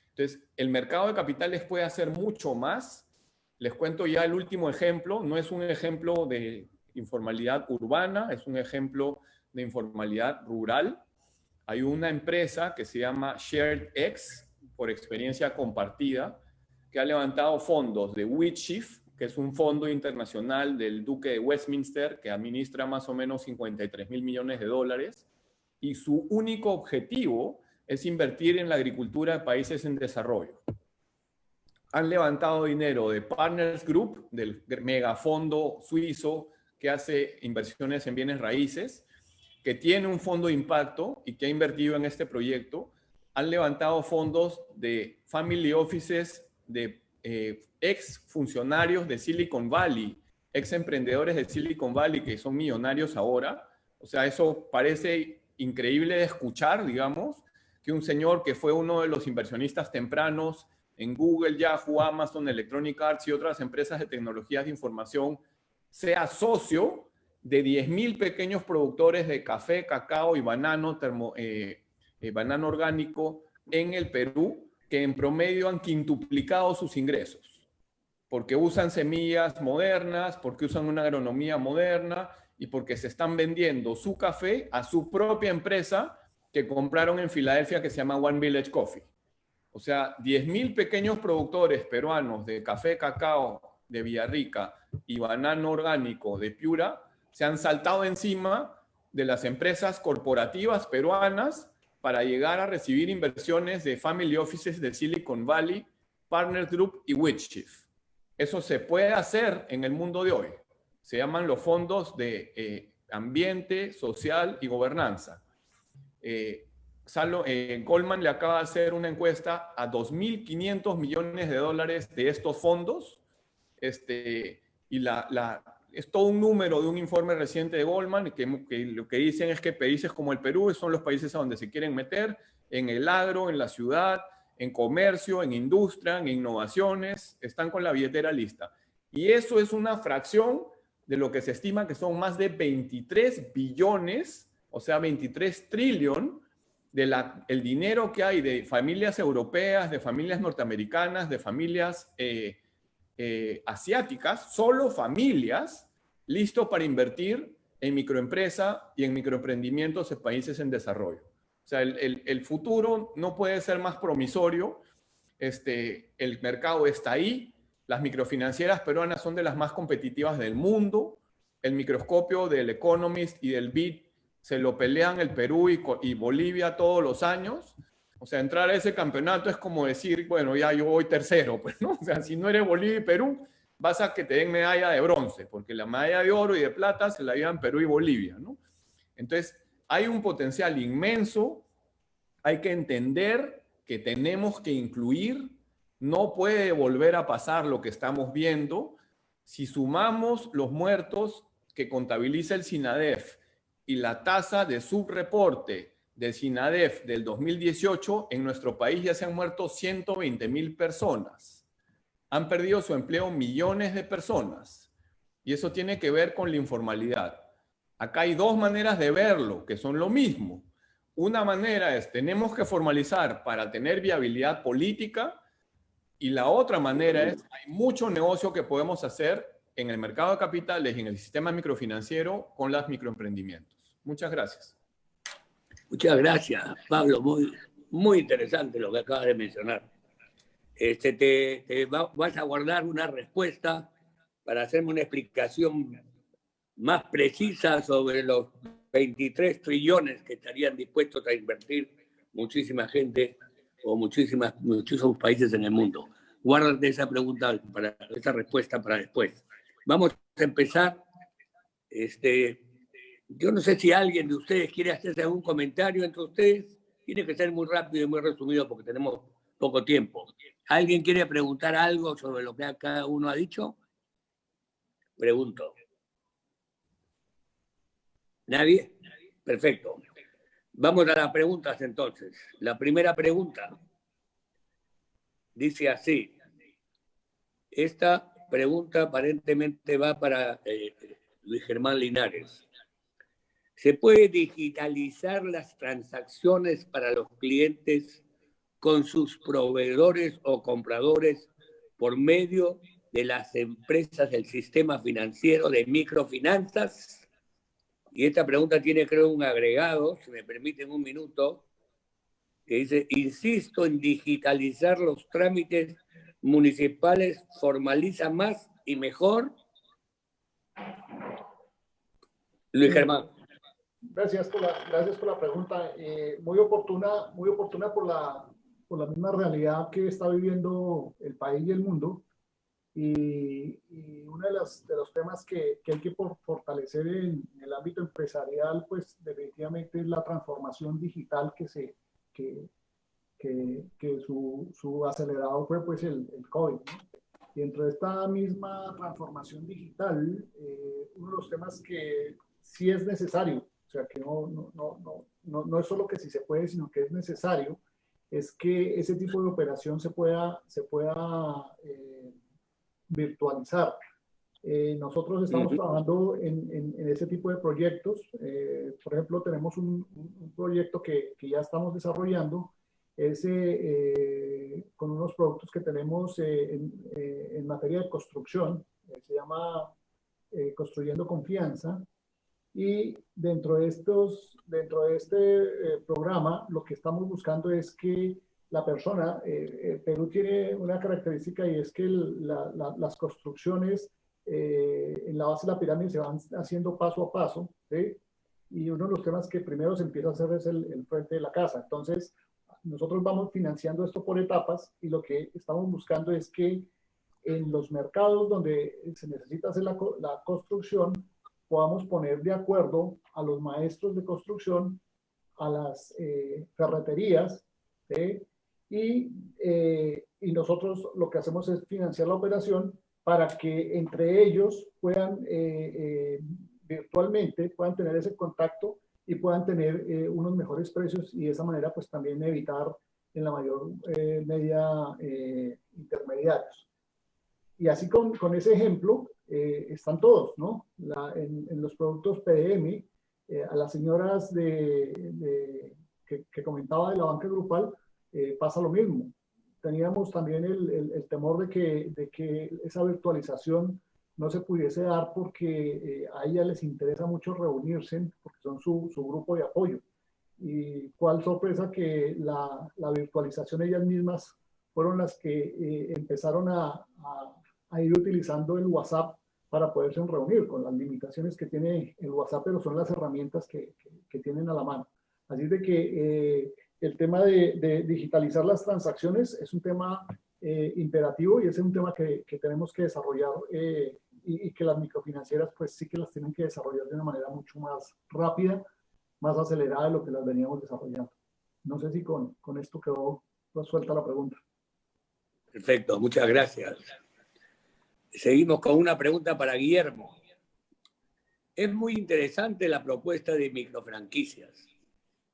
Entonces, el mercado de capitales puede hacer mucho más. Les cuento ya el último ejemplo. No es un ejemplo de informalidad urbana, es un ejemplo de informalidad rural. Hay una empresa que se llama SharedX, por experiencia compartida, que ha levantado fondos de Wheatsheaf, que es un fondo internacional del Duque de Westminster, que administra más o menos 53.000 millones de dólares, y su único objetivo es invertir en la agricultura de países en desarrollo. Han levantado dinero de Partners Group, del megafondo suizo que hace inversiones en bienes raíces, que tiene un fondo de impacto y que ha invertido en este proyecto. Han levantado fondos de family offices, de ex funcionarios de Silicon Valley, ex emprendedores de Silicon Valley que son millonarios ahora. O sea, eso parece increíble de escuchar, digamos, que un señor que fue uno de los inversionistas tempranos en Google, Yahoo, Amazon, Electronic Arts y otras empresas de tecnologías de información sea socio de 10.000 pequeños productores de café, cacao y banano, banano orgánico en el Perú, que en promedio han quintuplicado sus ingresos, porque usan semillas modernas, porque usan una agronomía moderna y porque se están vendiendo su café a su propia empresa que compraron en Filadelfia que se llama One Village Coffee. O sea, 10.000 pequeños productores peruanos de café, cacao de Villarrica y banano orgánico de Piura se han saltado encima de las empresas corporativas peruanas para llegar a recibir inversiones de family offices de Silicon Valley, Partners Group y Wheatsheaf. Eso se puede hacer en el mundo de hoy. Se llaman los fondos de ambiente, social y gobernanza. Goldman le acaba de hacer una encuesta a 2.500 millones de dólares de estos fondos, y es todo un número de un informe reciente de Goldman, que lo que dicen es que países como el Perú son los países a donde se quieren meter, en el agro, en la ciudad, en comercio, en industria, en innovaciones, están con la billetera lista. Y eso es una fracción de lo que se estima que son más de 23 billones, o sea, 23 trillones, el dinero que hay de familias europeas, de familias norteamericanas, de familias asiáticas, solo familias, listos para invertir en microempresa y en microemprendimientos en países en desarrollo. O sea, el futuro no puede ser más promisorio. El mercado está ahí. Las microfinancieras peruanas son de las más competitivas del mundo. El microscopio del Economist y del BID se lo pelean el Perú y Bolivia todos los años. O sea, entrar a ese campeonato es como decir, bueno, ya yo voy tercero, pues, ¿no? O sea, si no eres Bolivia y Perú, vas a que te den medalla de bronce, porque la medalla de oro y de plata se la llevan Perú y Bolivia, ¿no? Entonces, hay un potencial inmenso, hay que entender que tenemos que incluir, no puede volver a pasar lo que estamos viendo. Si sumamos los muertos que contabiliza el SINADEF y la tasa de subreporte del SINADEF del 2018, en nuestro país ya se han muerto 120.000 personas. Han perdido su empleo millones de personas. Y eso tiene que ver con la informalidad. Acá hay dos maneras de verlo, que son lo mismo. Una manera es, tenemos que formalizar para tener viabilidad política, y la otra manera es, hay mucho negocio que podemos hacer en el mercado de capitales y en el sistema microfinanciero con los microemprendimientos. Muchas gracias. Muchas gracias, Pablo. Muy interesante lo que acabas de mencionar. Vas a guardar una respuesta para hacerme una explicación más precisa sobre los 23 trillones que estarían dispuestos a invertir muchísima gente o muchísimos países en el mundo. Guárdate esa pregunta, esa respuesta para después. Vamos a empezar. Yo no sé si alguien de ustedes quiere hacerse algún comentario entre ustedes. Tiene que ser muy rápido y muy resumido porque tenemos poco tiempo. ¿Alguien quiere preguntar algo sobre lo que cada uno ha dicho? Pregunto. ¿Nadie? Perfecto. Vamos a las preguntas entonces. La primera pregunta dice así. Esta pregunta aparentemente va para Luis Germán Linares. ¿Se puede digitalizar las transacciones para los clientes con sus proveedores o compradores por medio de las empresas del sistema financiero de microfinanzas? Y esta pregunta tiene, creo, un agregado, si me permiten un minuto, que dice, insisto en digitalizar los trámites municipales, formaliza más y mejor. Luis Germán. Gracias por la pregunta. Muy oportuna por la misma realidad que está viviendo el país y el mundo. Y uno de los temas que hay que fortalecer en el ámbito empresarial, pues definitivamente es la transformación digital que su acelerador fue pues el COVID, ¿no? Y dentro de esta misma transformación digital, uno de los temas que sí es necesario, o sea, que no es solo que sí se puede, sino que es necesario, es que ese tipo de operación se pueda virtualizar. Nosotros estamos trabajando en ese tipo de proyectos. Por ejemplo, tenemos un proyecto que ya estamos desarrollando, con unos productos que tenemos en materia de construcción, se llama Construyendo Confianza. Y dentro de este programa, lo que estamos buscando es que la persona, Perú tiene una característica y es que las construcciones en la base de la pirámide se van haciendo paso a paso, ¿sí? Y uno de los temas que primero se empieza a hacer es el frente de la casa. Entonces, nosotros vamos financiando esto por etapas y lo que estamos buscando es que en los mercados donde se necesita hacer la construcción, podamos poner de acuerdo a los maestros de construcción, a las ferreterías, y nosotros lo que hacemos es financiar la operación para que entre ellos puedan virtualmente puedan tener ese contacto y puedan tener unos mejores precios y de esa manera pues también evitar en la mayor medida intermediarios. Y así con ese ejemplo están todos, ¿no? En los productos PDM, a las señoras que comentaba de la banca grupal, pasa lo mismo. Teníamos también el temor de que esa virtualización no se pudiese dar porque a ellas les interesa mucho reunirse porque son su grupo de apoyo. Y cuál sorpresa que la virtualización ellas mismas fueron las que empezaron a ir utilizando el WhatsApp para poderse reunir con las limitaciones que tiene el WhatsApp, pero son las herramientas que tienen a la mano. Así de que el tema de digitalizar las transacciones es un tema imperativo y es un tema que tenemos que desarrollar y que las microfinancieras pues sí que las tienen que desarrollar de una manera mucho más rápida, más acelerada de lo que las veníamos desarrollando. No sé si con esto quedó resuelta la pregunta. Perfecto, muchas gracias. Seguimos con una pregunta para Guillermo. Es muy interesante la propuesta de microfranquicias.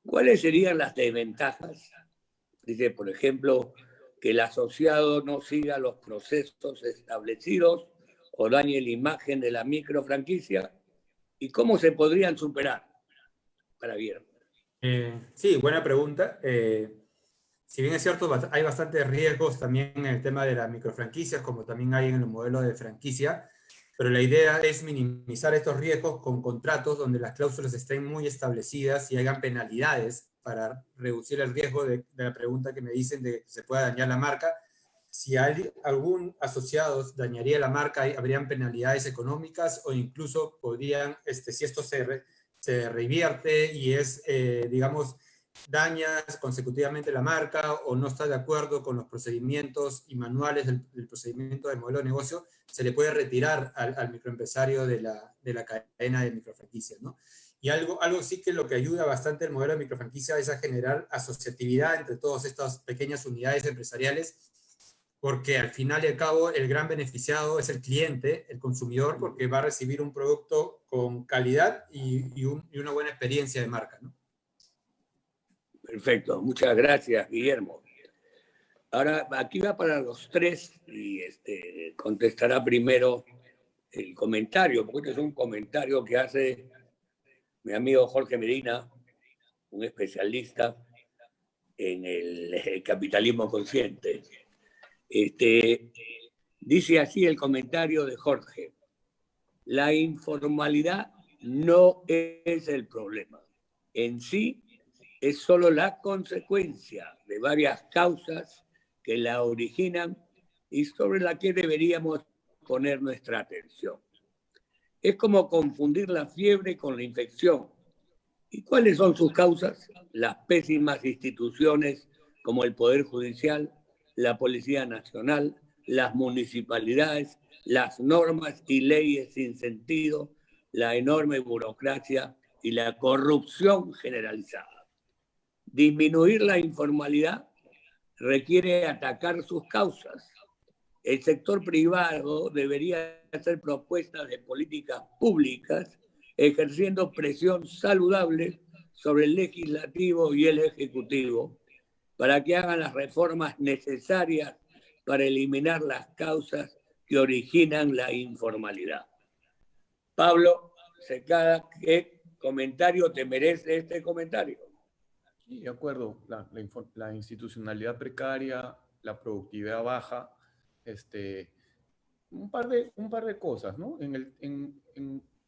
¿Cuáles serían las desventajas? Dice, por ejemplo, que el asociado no siga los procesos establecidos o dañe la imagen de la microfranquicia. ¿Y cómo se podrían superar? Para Guillermo. Sí, buena pregunta. Si bien es cierto, hay bastantes riesgos también en el tema de las microfranquicias, como también hay en el modelo de franquicia, pero la idea es minimizar estos riesgos con contratos donde las cláusulas estén muy establecidas y hagan penalidades para reducir el riesgo de la pregunta que me dicen de que se pueda dañar la marca. Si algún asociado dañaría la marca, habrían penalidades económicas o incluso podrían, si esto se revierte y es, digamos, dañas consecutivamente la marca o no está de acuerdo con los procedimientos y manuales del procedimiento del modelo de negocio, se le puede retirar al microempresario de la cadena de microfranquicias, ¿no? Y algo sí que lo que ayuda bastante el modelo de microfranquicia es a generar asociatividad entre todas estas pequeñas unidades empresariales, porque al final y al cabo el gran beneficiado es el cliente, el consumidor, porque va a recibir un producto con calidad y una buena experiencia de marca, ¿no? Perfecto, muchas gracias, Guillermo. Ahora, aquí va para los tres y contestará primero el comentario, porque este es un comentario que hace mi amigo Jorge Medina, un especialista en el capitalismo consciente. Dice así el comentario de Jorge: la informalidad no es el problema. En sí, es solo la consecuencia de varias causas que la originan y sobre la que deberíamos poner nuestra atención. Es como confundir la fiebre con la infección. ¿Y cuáles son sus causas? Las pésimas instituciones como el Poder Judicial, la Policía Nacional, las municipalidades, las normas y leyes sin sentido, la enorme burocracia y la corrupción generalizada. Disminuir la informalidad requiere atacar sus causas. El sector privado debería hacer propuestas de políticas públicas ejerciendo presión saludable sobre el legislativo y el ejecutivo para que hagan las reformas necesarias para eliminar las causas que originan la informalidad. Pablo Secada, ¿qué comentario te merece este comentario? Sí, de acuerdo. La institucionalidad precaria, la productividad baja, un par de cosas, ¿no?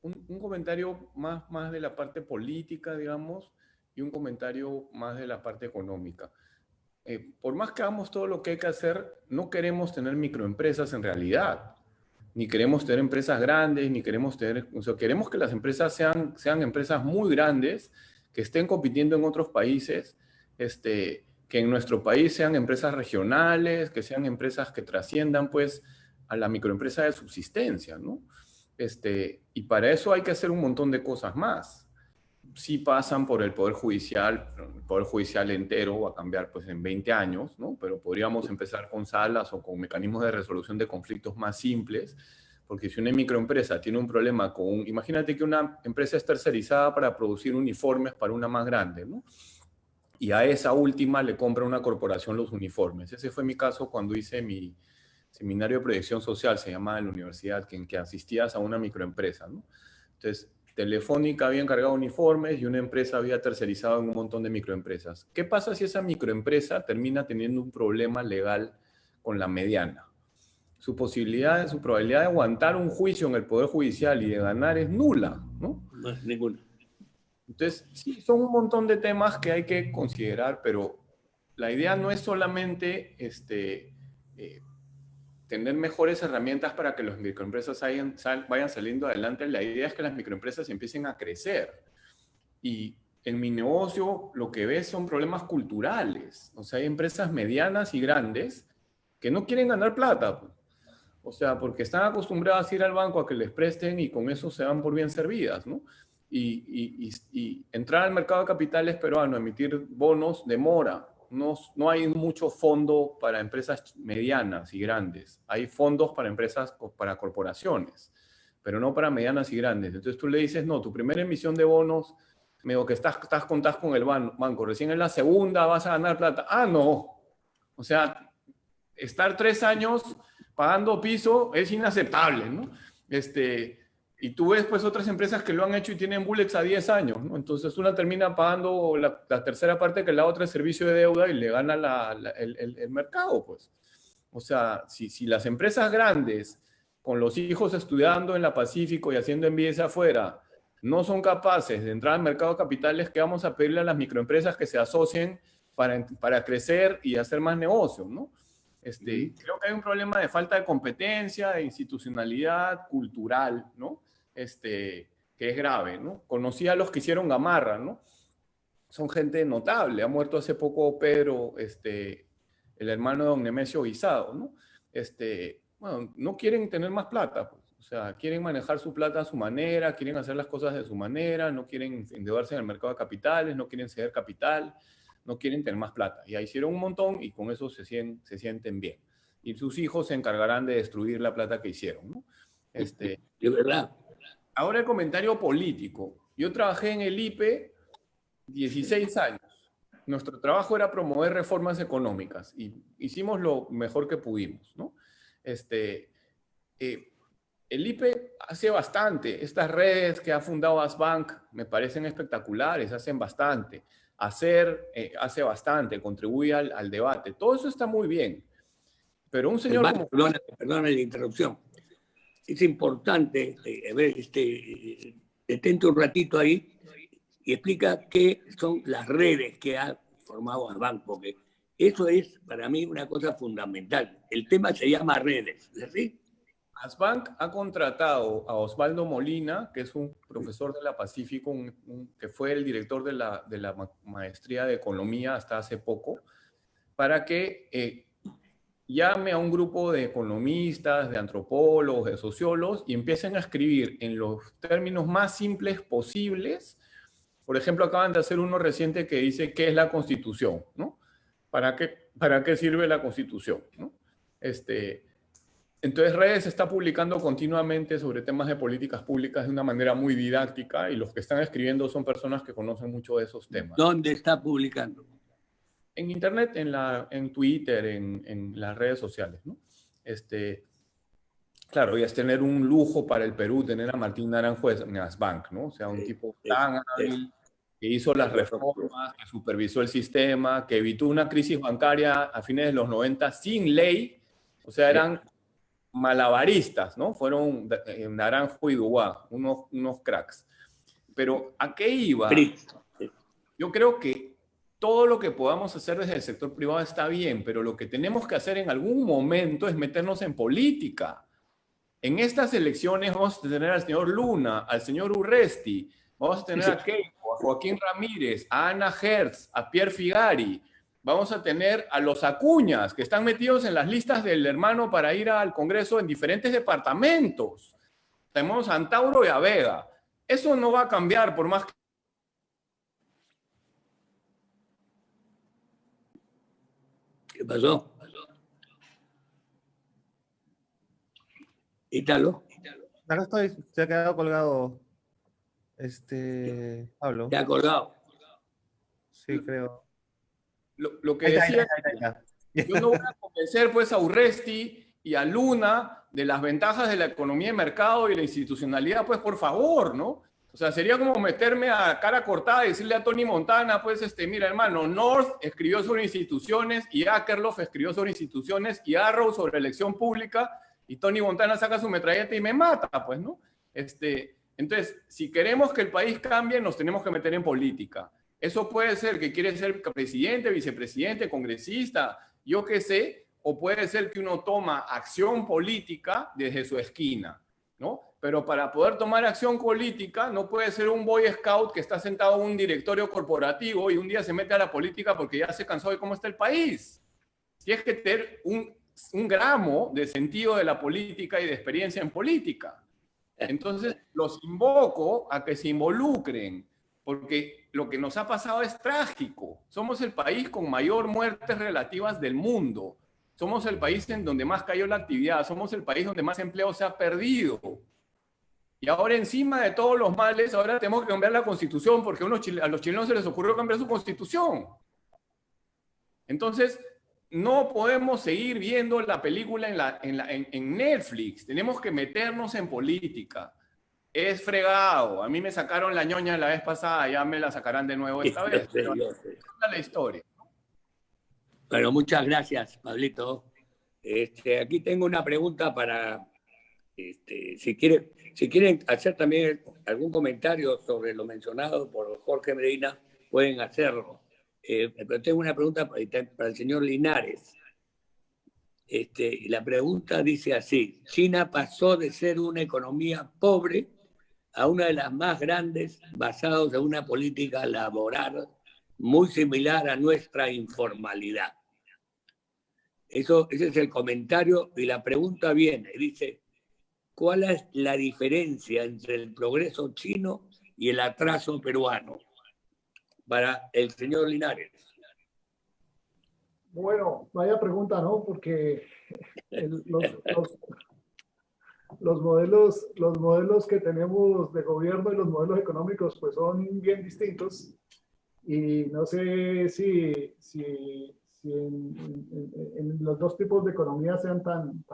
Un comentario más de la parte política, digamos, y un comentario más de la parte económica. Por más que hagamos todo lo que hay que hacer, no queremos tener microempresas en realidad, ni queremos tener empresas grandes, ni queremos tener, o sea, queremos que las empresas sean empresas muy grandes, que estén compitiendo en otros países, que en nuestro país sean empresas regionales, que sean empresas que trasciendan, pues, a la microempresa de subsistencia, ¿no? Y para eso hay que hacer un montón de cosas más. Sí pasan por el Poder Judicial entero va a cambiar pues en 20 años, ¿no? Pero podríamos empezar con salas o con mecanismos de resolución de conflictos más simples, porque si una microempresa tiene un problema imagínate que una empresa es tercerizada para producir uniformes para una más grande, ¿no? Y a esa última le compra una corporación los uniformes. Ese fue mi caso cuando hice mi seminario de proyección social, se llamaba en la universidad, en que asistías a una microempresa, ¿no? Entonces, Telefónica había encargado uniformes y una empresa había tercerizado en un montón de microempresas. ¿Qué pasa si esa microempresa termina teniendo un problema legal con la mediana? Su probabilidad de aguantar un juicio en el Poder Judicial y de ganar es nula, ¿no? No es ninguna. Entonces, sí, son un montón de temas que hay que considerar, pero la idea no es solamente tener mejores herramientas para que las microempresas vayan saliendo adelante. La idea es que las microempresas empiecen a crecer. Y en mi negocio lo que ves son problemas culturales. O sea, hay empresas medianas y grandes que no quieren ganar plata. O sea, porque están acostumbradas a ir al banco a que les presten y con eso se van por bien servidas, ¿no? Y entrar al mercado de capitales peruano, emitir bonos, demora. No hay mucho fondo para empresas medianas y grandes. Hay fondos para empresas, para corporaciones, pero no para medianas y grandes. Entonces tú le dices, no, tu primera emisión de bonos, que estás con el banco, recién en la segunda vas a ganar plata. Ah, no. O sea, estar 3 años pagando piso es inaceptable, ¿no? Y tú ves pues otras empresas que lo han hecho y tienen bullets a 10 años, ¿no? Entonces una termina pagando la tercera parte que la otra es servicio de deuda y le gana el mercado, pues. O sea, si las empresas grandes, con los hijos estudiando en la Pacífico y haciendo MBAs afuera, no son capaces de entrar al mercado de capitales, ¿qué vamos a pedirle a las microempresas que se asocien para crecer y hacer más negocios, ¿no? Creo que hay un problema de falta de competencia, de institucionalidad cultural, ¿no? Que es grave, ¿no? Conocí a los que hicieron Gamarra, ¿no? Son gente notable. Ha muerto hace poco Pedro, el hermano de don Nemesio Guisado, ¿no? Bueno, no quieren tener más plata, pues. O sea, quieren manejar su plata a su manera, quieren hacer las cosas de su manera, no quieren endeudarse en el mercado de capitales, no quieren ceder capital, no quieren tener más plata. Ya hicieron un montón y con eso se sienten bien. Y sus hijos se encargarán de destruir la plata que hicieron, ¿no? De verdad. Ahora el comentario político. Yo trabajé en el IPE 16 años. Nuestro trabajo era promover reformas económicas y hicimos lo mejor que pudimos, ¿no? El IPE hace bastante. Estas redes que ha fundado Asbank me parecen espectaculares, hacen bastante. Hace bastante, contribuye al debate. Todo eso está muy bien. Pero un señor como... Perdona la interrupción. Es importante, detente un ratito ahí y explica qué son las redes que ha formado Asbank, porque eso es para mí una cosa fundamental. El tema se llama redes, ¿sí? Asbank ha contratado a Osvaldo Molina, que es un profesor de la Pacífico, que fue el director de la maestría de Economía hasta hace poco, para que llame a un grupo de economistas, de antropólogos, de sociólogos, y empiecen a escribir en los términos más simples posibles. Por ejemplo, acaban de hacer uno reciente que dice qué es la Constitución, ¿no? ¿Para qué sirve la Constitución, ¿no? Entonces, Redes está publicando continuamente sobre temas de políticas públicas de una manera muy didáctica y los que están escribiendo son personas que conocen mucho de esos temas. ¿Dónde está publicando? En Internet, en Twitter, en las redes sociales, ¿no? Claro, y es tener un lujo para el Perú, tener a Martín Naranjo en Asbank, ¿no? O sea, un tipo tan hábil, que hizo las reformas, que supervisó el sistema, que evitó una crisis bancaria a fines de los 90 sin ley. O sea, eran malabaristas, ¿no? Fueron Naranjo y Dubois, unos cracks. Pero ¿a qué iba? Yo creo que todo lo que podamos hacer desde el sector privado está bien, pero lo que tenemos que hacer en algún momento es meternos en política. En estas elecciones vamos a tener al señor Luna, al señor Urresti, vamos a tener a Keiko, a Joaquín Ramírez, a Ana Hertz, a Pierre Figari, vamos a tener a los Acuñas, que están metidos en las listas del hermano para ir al Congreso en diferentes departamentos. Tenemos a Antauro y a Vega. Eso no va a cambiar por más que... ¿Qué pasó? Ítalo. Acá estoy, se ha quedado colgado Pablo. ¿Te ha colgado? Sí, creo. Lo que decía, yo no voy a convencer pues a Urresti y a Luna de las ventajas de la economía de mercado y la institucionalidad, pues por favor, ¿no? O sea, sería como meterme a cara cortada y decirle a Tony Montana, pues, mira, hermano, North escribió sobre instituciones y Akerlof escribió sobre instituciones y Arrow sobre elección pública y Tony Montana saca su metralleta y me mata, pues, ¿no? Entonces, si queremos que el país cambie, nos tenemos que meter en política. Eso puede ser que quiere ser presidente, vicepresidente, congresista, yo qué sé, o puede ser que uno toma acción política desde su esquina, ¿no? Pero para poder tomar acción política no puede ser un Boy Scout que está sentado en un directorio corporativo y un día se mete a la política porque ya se cansó de cómo está el país. Tienes que tener un gramo de sentido de la política y de experiencia en política. Entonces, los invoco a que se involucren, porque lo que nos ha pasado es trágico. Somos el país con mayor muertes relativas del mundo. Somos el país en donde más cayó la actividad. Somos el país donde más empleo se ha perdido. Y ahora, encima de todos los males, ahora tenemos que cambiar la Constitución porque a los chilenos se les ocurrió cambiar su Constitución. Entonces, no podemos seguir viendo la película en Netflix. Tenemos que meternos en política. Es fregado. A mí me sacaron la ñoña la vez pasada, ya me la sacarán de nuevo esta vez. Pero esa es la historia. Bueno, muchas gracias, Pablito. Aquí tengo una pregunta para, si quieren hacer también algún comentario sobre lo mencionado por Jorge Medina, pueden hacerlo. Pero tengo una pregunta para el señor Linares. La pregunta dice así: China pasó de ser una economía pobre a una de las más grandes, basados en una política laboral muy similar a nuestra informalidad. Ese es el comentario y la pregunta viene, dice, ¿cuál es la diferencia entre el progreso chino y el atraso peruano? Para el señor Linares. Bueno, vaya pregunta, ¿no? Porque los modelos que tenemos de gobierno y los modelos económicos pues son bien distintos y no sé si en los dos tipos de economía sean tan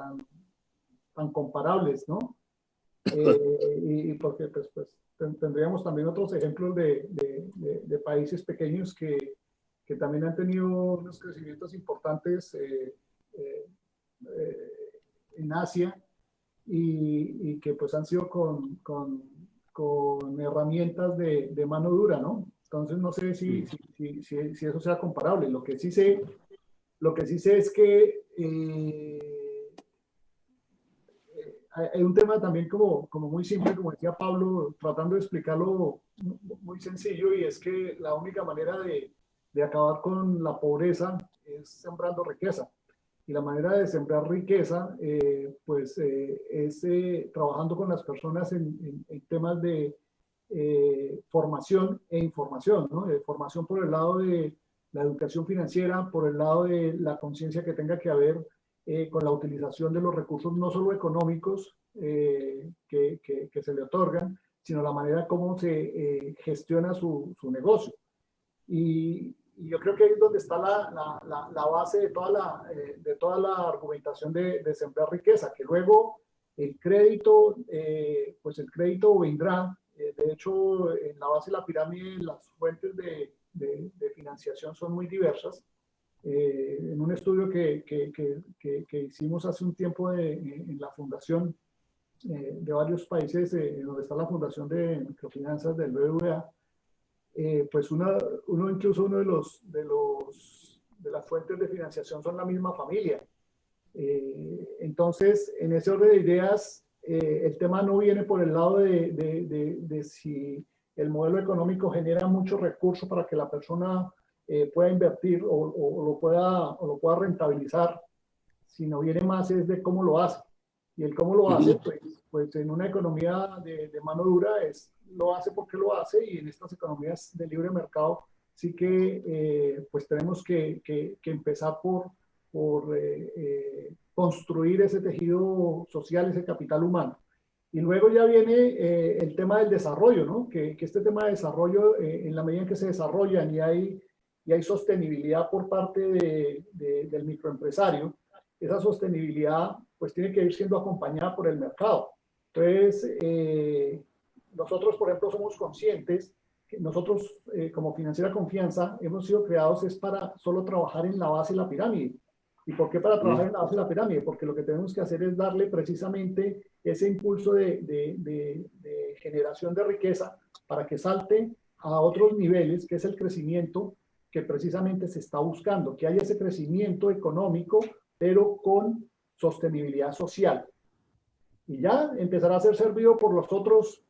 comparables, ¿no? Y porque pues tendríamos también otros ejemplos de países pequeños que también han tenido unos crecimientos importantes en Asia y que pues han sido con herramientas de mano dura, ¿no? Entonces no sé si eso sea comparable. Lo que sí sé es que hay un tema también como muy simple, como decía Pablo, tratando de explicarlo muy sencillo, y es que la única manera de acabar con la pobreza es sembrando riqueza. Y la manera de sembrar riqueza, es trabajando con las personas en temas de formación e información, ¿no? Formación por el lado de la educación financiera, por el lado de la conciencia que tenga que haber con la utilización de los recursos no solo económicos que se le otorgan, sino la manera como se gestiona su negocio. Y yo creo que ahí es donde está la base de toda la argumentación de sembrar riqueza, que luego el crédito, pues el crédito vendrá. De hecho, en la base de la pirámide las fuentes de financiación son muy diversas. En un estudio que hicimos hace un tiempo en la fundación de varios países, donde está la fundación de microfinanzas del BBVA, pues incluso uno de las fuentes de financiación son la misma familia. Entonces, en ese orden de ideas, el tema no viene por el lado de si el modelo económico genera mucho recurso para que la persona pueda invertir o lo pueda rentabilizar, sino viene más es de cómo lo hace. Y el cómo lo hace, pues en una economía de mano dura, lo hace porque lo hace, y en estas economías de libre mercado sí que pues tenemos que empezar por construir ese tejido social, ese capital humano. Y luego ya viene el tema del desarrollo, ¿no? Que este tema de desarrollo, en la medida en que se desarrollan y hay sostenibilidad por parte del microempresario, esa sostenibilidad pues tiene que ir siendo acompañada por el mercado. Entonces, nosotros, por ejemplo, somos conscientes que nosotros, como Financiera Confianza, hemos sido creados es para solo trabajar en la base de la pirámide. ¿Y por qué para trabajar en la base de la pirámide? Porque lo que tenemos que hacer es darle precisamente ese impulso de generación de riqueza para que salte a otros niveles, que es el crecimiento que precisamente se está buscando, que haya ese crecimiento económico, pero con sostenibilidad social. Y ya empezará a ser servido por los otros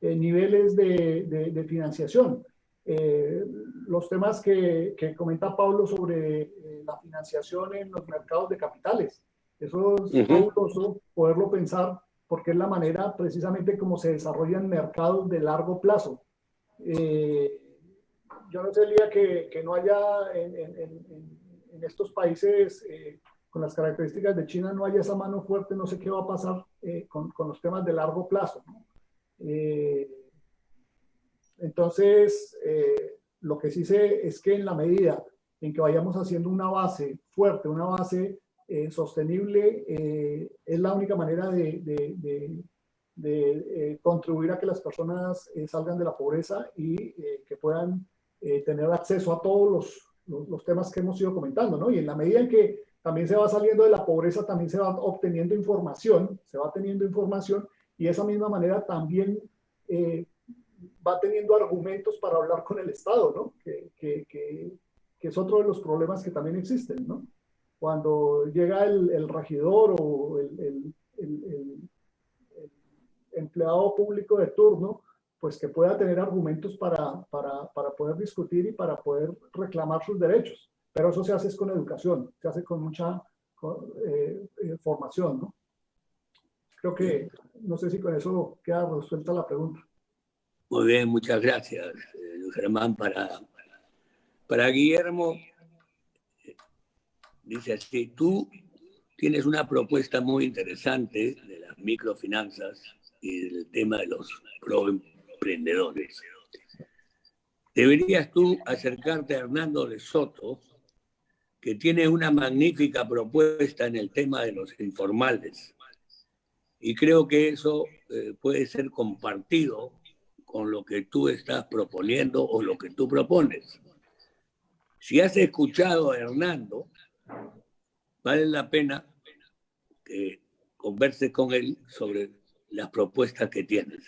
niveles de financiación. Los temas que comenta Pablo sobre la financiación en los mercados de capitales. Eso es fabuloso poderlo pensar, porque es la manera precisamente como se desarrollan mercados de largo plazo. Yo no sé, Lía, que no haya en estos países con las características de China, no haya esa mano fuerte. No sé qué va a pasar con los temas de largo plazo, ¿no? Entonces, lo que sí sé es que en la medida en que vayamos haciendo una base fuerte, una base sostenible, es la única manera de contribuir a que las personas salgan de la pobreza y que puedan tener acceso a todos los temas que hemos ido comentando, ¿no? Y en la medida en que también se va saliendo de la pobreza, también se va obteniendo información, y de esa misma manera también va teniendo argumentos para hablar con el Estado, ¿no? Que es otro de los problemas que también existen, ¿no? Cuando llega el regidor o el empleado público de turno, pues que pueda tener argumentos para poder discutir y para poder reclamar sus derechos. Pero eso se hace con educación, se hace con mucha formación, ¿no? Creo que, no sé si con eso queda resuelta la pregunta. Muy bien, muchas gracias, Luis Germán. Para Guillermo, dice así: tú tienes una propuesta muy interesante de las microfinanzas y del tema de los proemprendedores. Deberías tú acercarte a Hernando de Soto, que tiene una magnífica propuesta en el tema de los informales. Y creo que eso puede ser compartido con lo que tú estás proponiendo o lo que tú propones. Si has escuchado a Hernando, vale la pena que converses con él sobre las propuestas que tienes.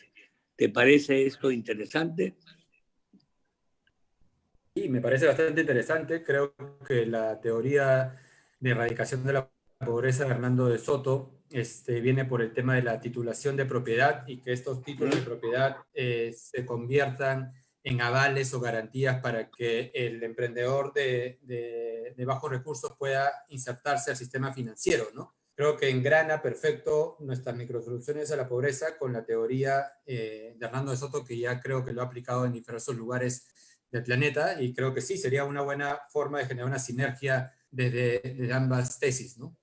¿Te parece esto interesante? Sí, me parece bastante interesante. Creo que la teoría de erradicación de la pobreza de Hernando de Soto viene por el tema de la titulación de propiedad y que estos títulos de propiedad se conviertan en avales o garantías para que el emprendedor de bajos recursos pueda insertarse al sistema financiero, ¿no? Creo que engrana perfecto nuestras microsoluciones a la pobreza con la teoría de Hernando de Soto, que ya creo que lo ha aplicado en diversos lugares del planeta, y creo que sí, sería una buena forma de generar una sinergia desde ambas tesis, ¿no?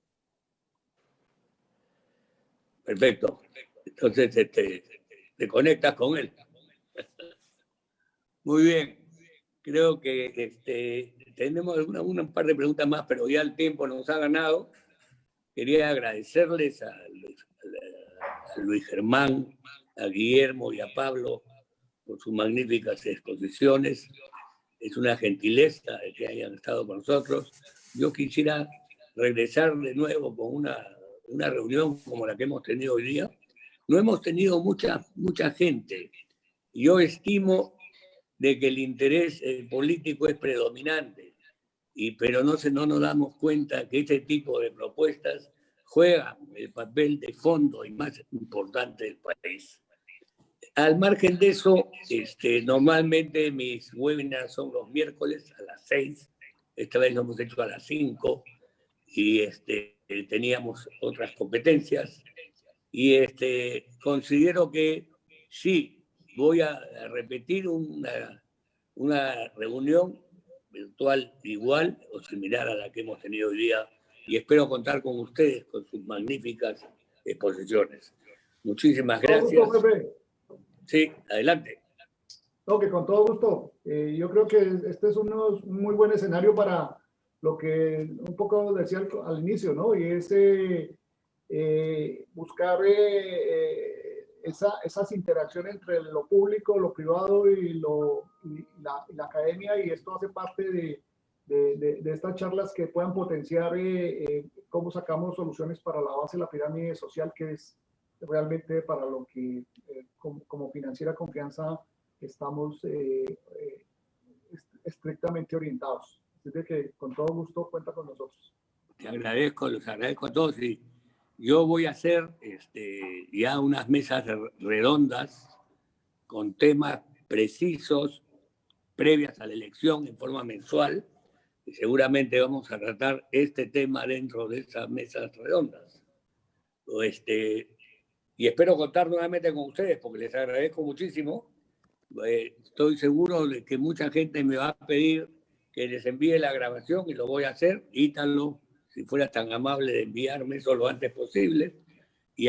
Perfecto. Entonces, te conectas con él. Muy bien. Creo que tenemos un par de preguntas más, pero ya el tiempo nos ha ganado. Quería agradecerles a Luis Germán, a Guillermo y a Pablo por sus magníficas exposiciones. Es una gentileza que hayan estado con nosotros. Yo quisiera regresar de nuevo con una reunión como la que hemos tenido hoy día. No hemos tenido mucha gente. Yo estimo de que el interés político es predominante, pero no nos damos cuenta que este tipo de propuestas juegan el papel de fondo y más importante del país. Al margen de eso, normalmente mis webinars son los miércoles a las 6, esta vez lo hemos hecho a las 5, y teníamos otras competencias, y considero que sí, voy a repetir una reunión virtual igual o similar a la que hemos tenido hoy día, y espero contar con ustedes con sus magníficas exposiciones. Muchísimas gracias. Sí, adelante. No, que con todo gusto. Yo creo que este es un muy buen escenario para lo que un poco decía al inicio, ¿no? Y es buscar esas interacciones entre lo público, lo privado y la academia, y esto hace parte de estas charlas que puedan potenciar cómo sacamos soluciones para la base de la pirámide social, que es realmente para lo que como Financiera Confianza estamos estrictamente orientados. Así que con todo gusto cuenta con nosotros. Les agradezco a todos, y yo voy a hacer ya unas mesas redondas con temas precisos previas a la elección en forma mensual, y seguramente vamos a tratar este tema dentro de esas mesas redondas. Y espero contar nuevamente con ustedes, porque les agradezco muchísimo. Estoy seguro de que mucha gente me va a pedir que les envíe la grabación, y lo voy a hacer. Ítalo, si fuera tan amable de enviarme eso lo antes posible, y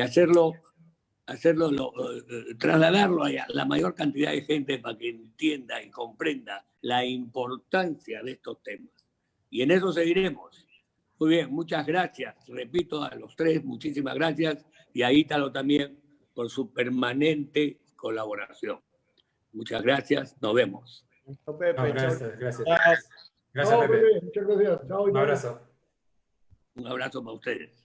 trasladarlo a la mayor cantidad de gente para que entienda y comprenda la importancia de estos temas. Y en eso seguiremos. Muy bien, muchas gracias. Repito, a los tres, muchísimas gracias, y a Ítalo también por su permanente colaboración. Muchas gracias, nos vemos. Gracias. Gracias, Pepe. Pepe. Muchas gracias. Chao. Un abrazo. Un abrazo para ustedes.